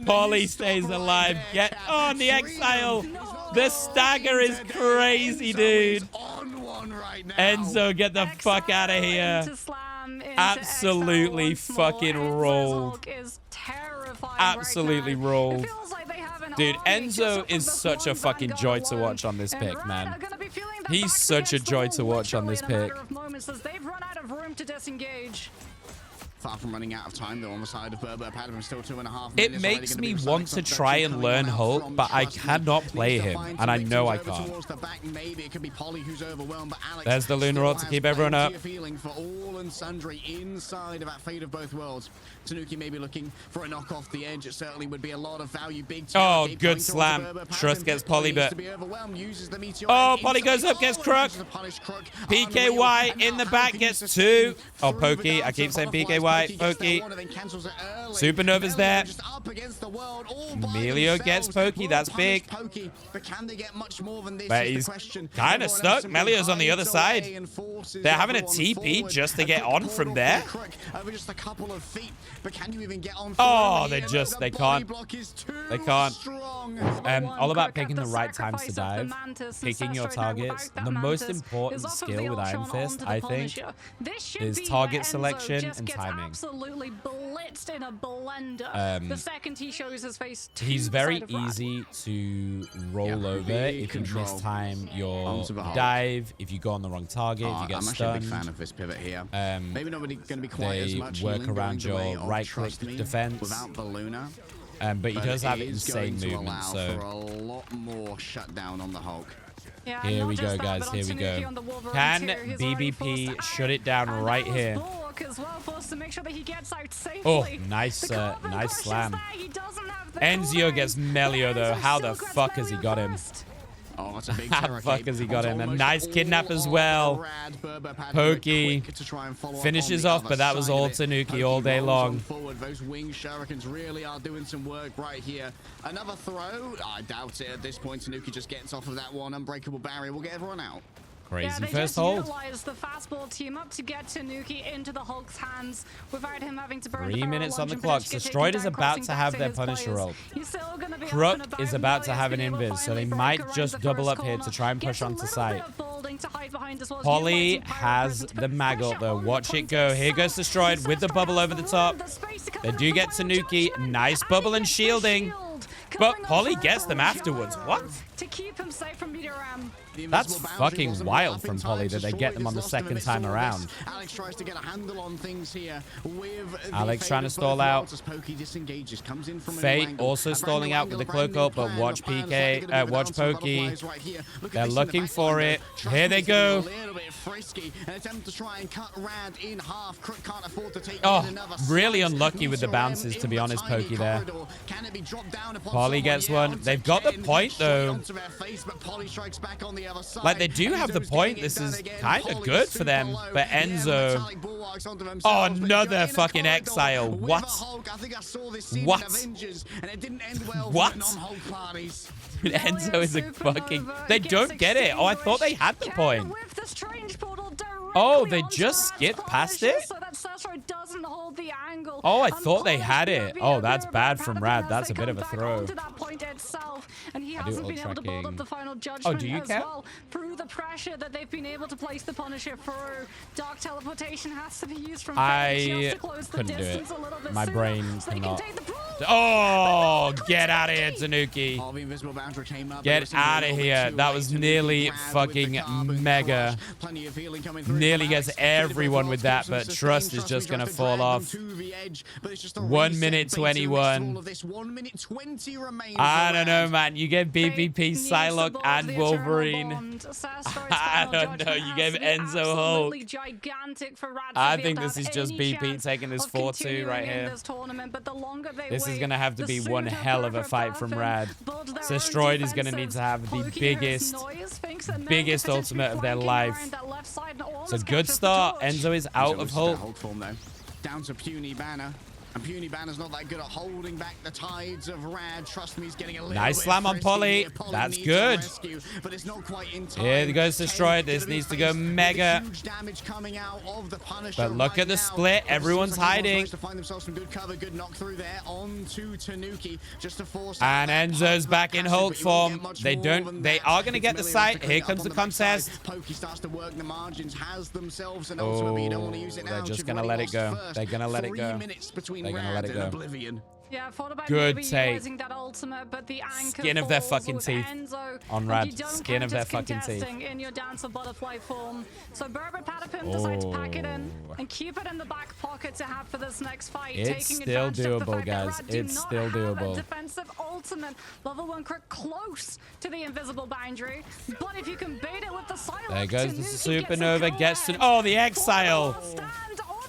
Polly stays alive. Get on the exile. The stagger is crazy, dude. Enzo, get the fuck out of here. Absolutely fucking rolled. Absolutely rolled. Dude, Enzo is such a fucking joy to watch on this pick, man. He's such a joy to watch on this pick. Far from running out of time, though, on the side of brbrpatapim, still 2.5 minutes. It makes me want to try and learn Hulk, but I cannot play him, and I know I can't. There's the Lunar Ult to keep everyone up. For all and sundry inside of that Fate of Both Worlds. Tanuki maybe looking for a knock off the edge. It certainly would be a lot of value. Big oh, good slam. Trust gets Polly, but... Oh, Polly goes up, gets Crook. PKY in the back gets 2. Oh, Pokey. I keep saying PKY. Pokey. Supernova's there. Melio gets Pokey. That's big. But he's kind of stuck. Melio's on the other side. They're having a TP just to get on from there. Oh, they can't. They can't. All about picking the right times to dive. Picking your targets. The most important skill with Iron Fist, I think, is target selection and timing. Absolutely blitzed in a blender. The second he shows his face, he's very easy to roll over if you mistime your dive, if you go on the wrong target, if you get stunned. I'm actually a big fan of this pivot here. Maybe not going to be quite as much. They work around your right-click defense. Without the Luna. But he does have insane movement, so for a lot more shutdown on the Hulk. Yeah, here we go, guys. Here we go. Can BBP shut it down right here? Oh, nice, nice slam. Enzio gets Melio, though. How the fuck has he got him? Oh, that's a big How the fuck has he got him? A nice kidnap as well. Pokey finishes off, but that was all Tanuki all day long. Those wing shurikens really are doing some work right here. Another throw? I doubt it at this point. Tanuki just gets off of that one. Unbreakable barrier will get everyone out. Crazy first hold. The fastball team up to get Tanuki into the Hulk's hands without him having to burn 3 minutes on the clock. Destroyed is about to have their Punisher roll. Crook is about to have an invis, so they might just double up here to try and push onto site. Polly has the mag ult, though. Watch it go. Here goes Destroyed with the bubble over the top. They do get Tanuki. Nice bubble and shielding. covering Polly up gets them Rajaro afterwards. What? To keep him safe from Meteor Ram. That's fucking wild from Polly that they get them on the second time around. Alex tries to get a handle on things here with Alex trying to stall out. Fate also stalling out with the cloak up, but watch PK, watch Pokey. They're looking for it. Here they go. Oh, really unlucky with the bounces, to be honest, Pokey there. Polly gets one. They've got the point, though. Like, they do have the point. This is kind of good for them. But Enzo... Oh, another fucking exile. What? What? What? Enzo is a fucking... They don't get it. Oh, I thought they had the point. Oh, they just skipped past it? Oh, I thought they had it. Oh, that's bad from Rad. That's a bit of a throw. I do ult tracking. Oh, do you care? Through the pressure that they've been able to place the Punisher through, Dark Teleportation has to be used from I couldn't do it. My brain cannot. Oh, get out of here, Tanuki. Get out of here. That was nearly fucking mega. Nearly gets everyone with that, but Trust is just going to fall off. 1 minute 21. I don't know, man. You gave BPP, Psylocke, and Wolverine. I don't know. You gave Enzo Hulk. I think this is just BP taking this 4-2 right here. This is going to have to be one hell of a fight from Rad. Destroyed is going to need to have the biggest ultimate of their life. It's a good start. Enzo is out of Hulk. Down to Puny Banner. And Puny Banner's not that good at holding back the tides of Rad. Trust me, he's getting a little nice bit slam on Polly. That's good. Rescue, but it's not quite in time. Here goes Destroyed. This needs to go mega. Huge damage coming out of the Punisher But look right at the now. split. Everyone's hiding. To find themselves some good cover, good knock through there onto Tanuki just to force. And Enzo's back in Hulk form. They are going to get the site. Here comes the contest. Pokey starts to work the margins, has themselves an ultimate, but you don't want to use it now. They're just going to let it go. They're going to let it go. They're going to let it go. Yeah, I thought about good maybe take. Using that ultimate, but the anchor Skin of their falls fucking with teeth. Enzo, on Rad. Skin of their fucking teeth. In your dancer butterfly form. So brbrpatapim decides to pack it in and keep it in the back pocket to have for this next fight. It's taking still advantage of the doable, fact that guys. Rad do It's not still have doable. A defensive ultimate. Level 1 crit close to the invisible boundary. But if you can bait it with the silence, there goes the supernova. Gets to... Oh, the exile.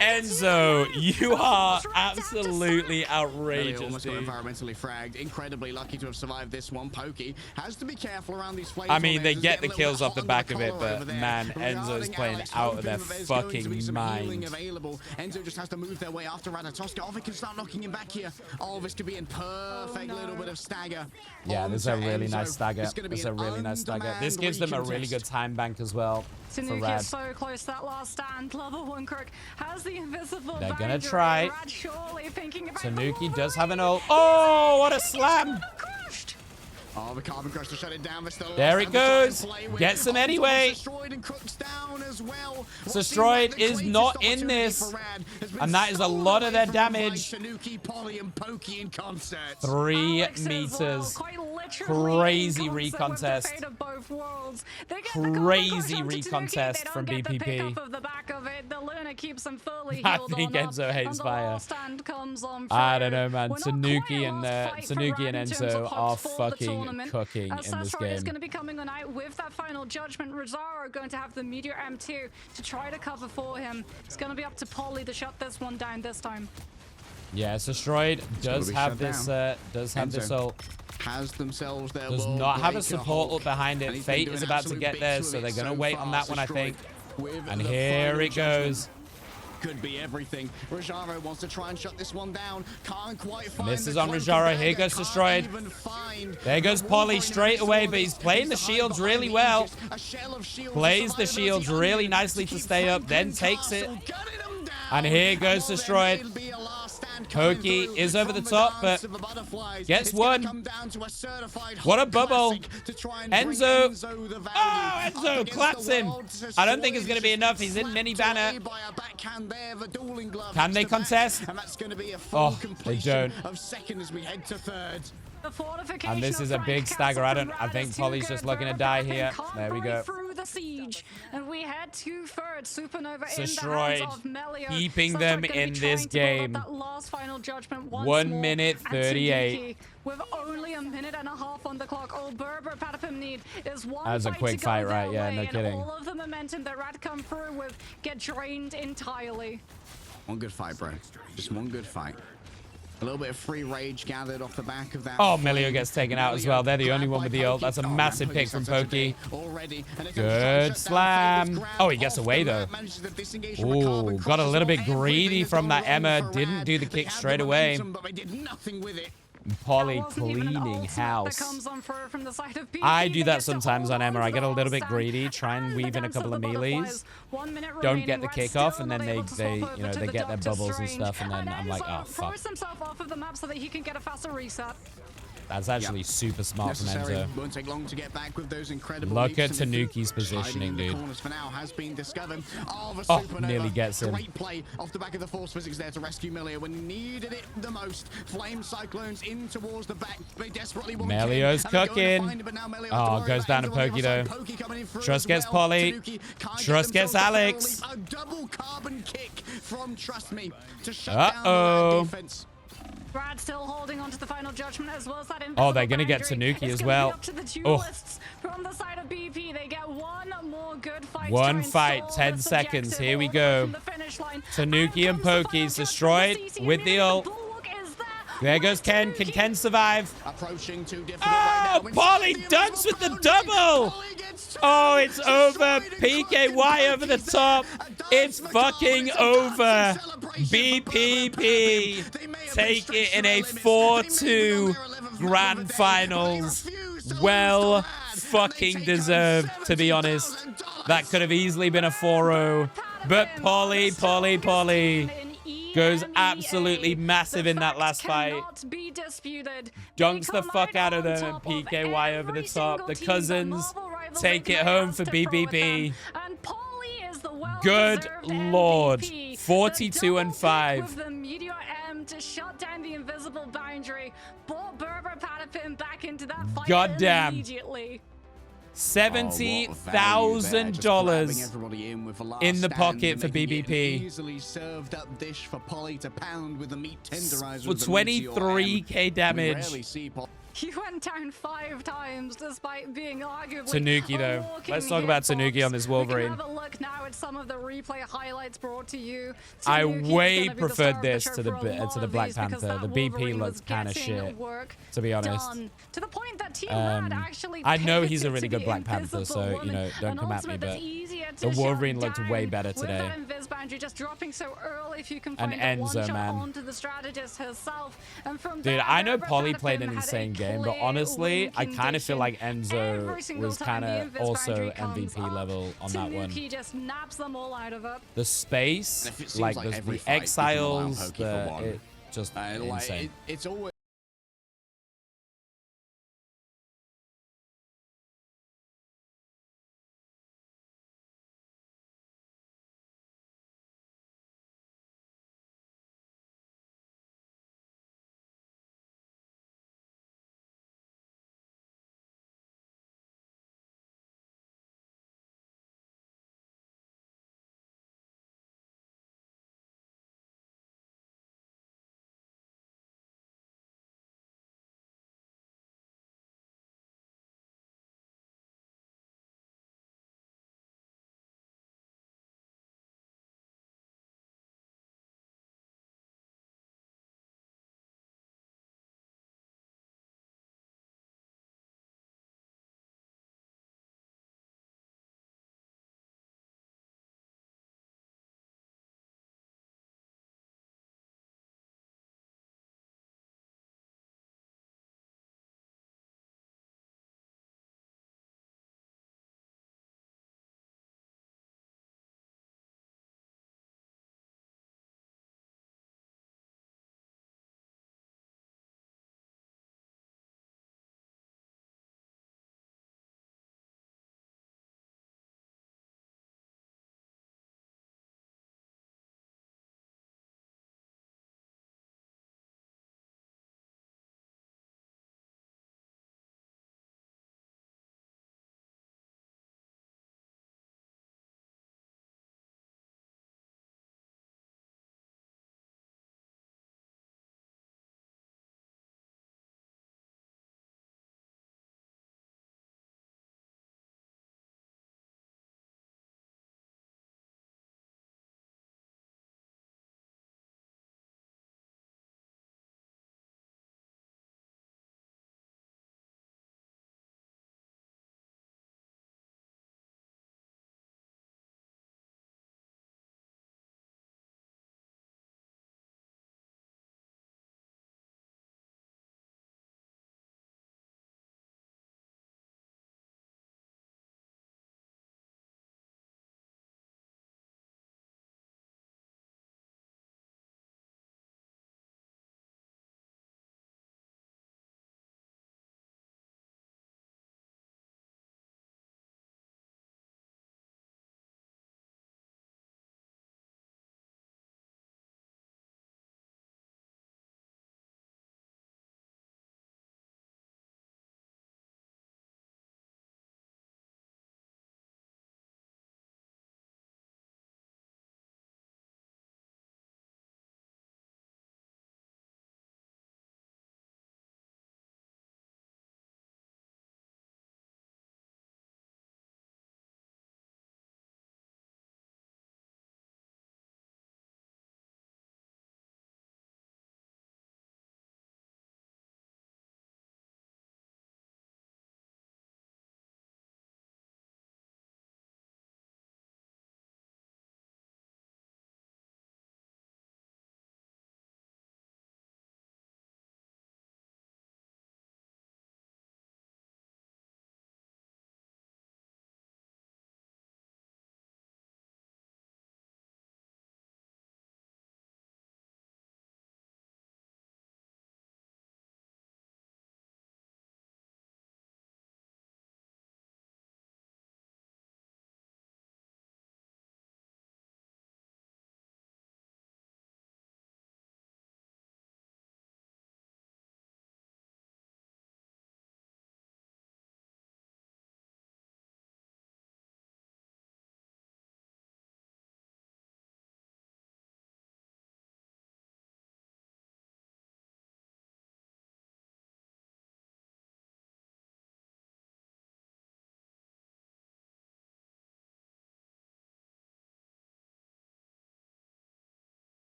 Enzo, you are absolutely outrageous, almost got dude. environmentally fragged. Incredibly lucky to have survived this one. Pokey has to be careful around these flames. I mean, they get the kills off the back of it, but man, Enzo's playing out of their fucking mind. Enzo just has to move their way after Ratatoska. Ovi can start knocking him back here. Oh, this could be in perfect little bit of stagger. Yeah, there's a really nice stagger. There's a really nice stagger. This gives them a really good time bank as well. Tanuki is so close to that last stand. Level 1 Crook has the invisible. They're gonna try. Tanuki does have an ult. Oh, what a slam! Oh, the Carbon Crush to shut it down. There it goes. Gets him anyway. Destroyed is not in this. And that is a lot of their damage. 3 meters. Crazy recontest. Crazy recontest from BPP. I think Enzo hates fire. I don't know, man. Tanuki and Enzo are fucking cooking in this game. Is going to be coming on out with that final judgment. Rosaro going to have the Meteor M2 to try to cover for him. It's going to be up to Polly to shut this one down this time. Yeah, Destroyed does have this ult. Has themselves their does not have a support ult behind it. Fate is about to get there, so they're going to wait on that one, I think. And here it goes. Could be everything. Rajaro wants to try and shut this one down. Can't quite find misses on Rajaro. Here goes Destroyed. There goes Polly straight away, but he's playing the shields really well. Plays the shields really nicely to stay up, then takes it. And here goes Destroyed. Pokey is over the top, but gets one. What a bubble. Enzo. Oh, Enzo claps him. I don't think it's going to be enough. He's in mini banner. Can they contest? Oh, they don't. And this is a big stagger. I think Polly's just looking to die here. There we go. Through the siege, and we had 2/3 Supernova Destroyed. in the hands of Emea. Keeping Such them are gonna in be this trying to build up game. that last final judgment once 1 more. minute And 38. Tanuki, with only a minute and a half on the clock, all brbrpatapim need is one That was a fight quick to go fight, their right? Yeah, way, no and kidding. all of the momentum that Rad come through with get drained entirely. One good fight, bro. Just one good fight. A little bit of free rage gathered off the back of that. Oh, Melio gets taken out as well. They're the only one with the ult. That's a massive pick from Pokey. Good slam. Oh, he gets away, though. Ooh, got a little bit greedy from that Emma. Didn't do the kick straight away. Polly cleaning house. I do that sometimes on Emma. I get a little bit greedy, try and weave in a couple of melees, don't get the kick off, and then they get their bubbles and stuff, and then I'm like, oh fuck. Himself off of the map so that he can get a faster reset. That's actually super smart from Enzo. Won't take long to get back with those incredible Look at leaps and Tanuki's positioning, dude. For now has been discovered. Oh, nearly gets him. Great play off the back of the force physics there to rescue Melia when needed it the most. Flame cyclones in towards the back. They desperately want Melio's cooking. Oh, goes down to Pokey though. Trust gets Polly. Trust gets Alex. A double carbon kick from Trust Me to shut down the defense. Brad still holding on to the final judgment as well as that. Oh, they're going to get Tanuki as well. From the side of BP, they get one more good fight. One fight, 10 seconds. Here we go. Tanuki and Pokey's destroyed with the ult. There goes Ken. Can Ken survive? Oh, Polly dunks with the double. Oh, it's over. PKY over the top. It's fucking over. BPP take it in a 4-2 grand finals. Well fucking deserved, to be honest. That could have easily been a 4-0. But Polly goes absolutely massive in that last fight. Dunks the fuck out of them and PKY over the top. The cousins take it home for BBB. Good lord. 42 and 5. With the Meteor M to shut down the invisible boundary, brought brbrpatapim back into that fight immediately. $70,000 in the pocket for BBP. Easily served up dish for Polly to pound with the meat tenderizer For 23k damage. He went down 5 times despite being arguably Tanuki though. Let's talk about Tanuki on this Wolverine. We can have a look now at some of the replay highlights brought to you. I way preferred this to the Black Panther. The BP looked kind of shit, to be honest. To the point that Team Rad actually I know he's a really good Black Panther, so don't come at me, but the Wolverine looked way better today. Just dropping so early if you can And find Enzo, man. onto the strategist herself. And from Dude, there, I know Polly brbrpatapim played an had a insane game, but clear honestly, I win kind of feel like condition. Every Enzo single was time kind the of invis also boundary comes MVP up, level on that one. Tanuki just naps them all out of it. The space, like the every fight, people exiles, allow Pokey for one. it just insane. It's always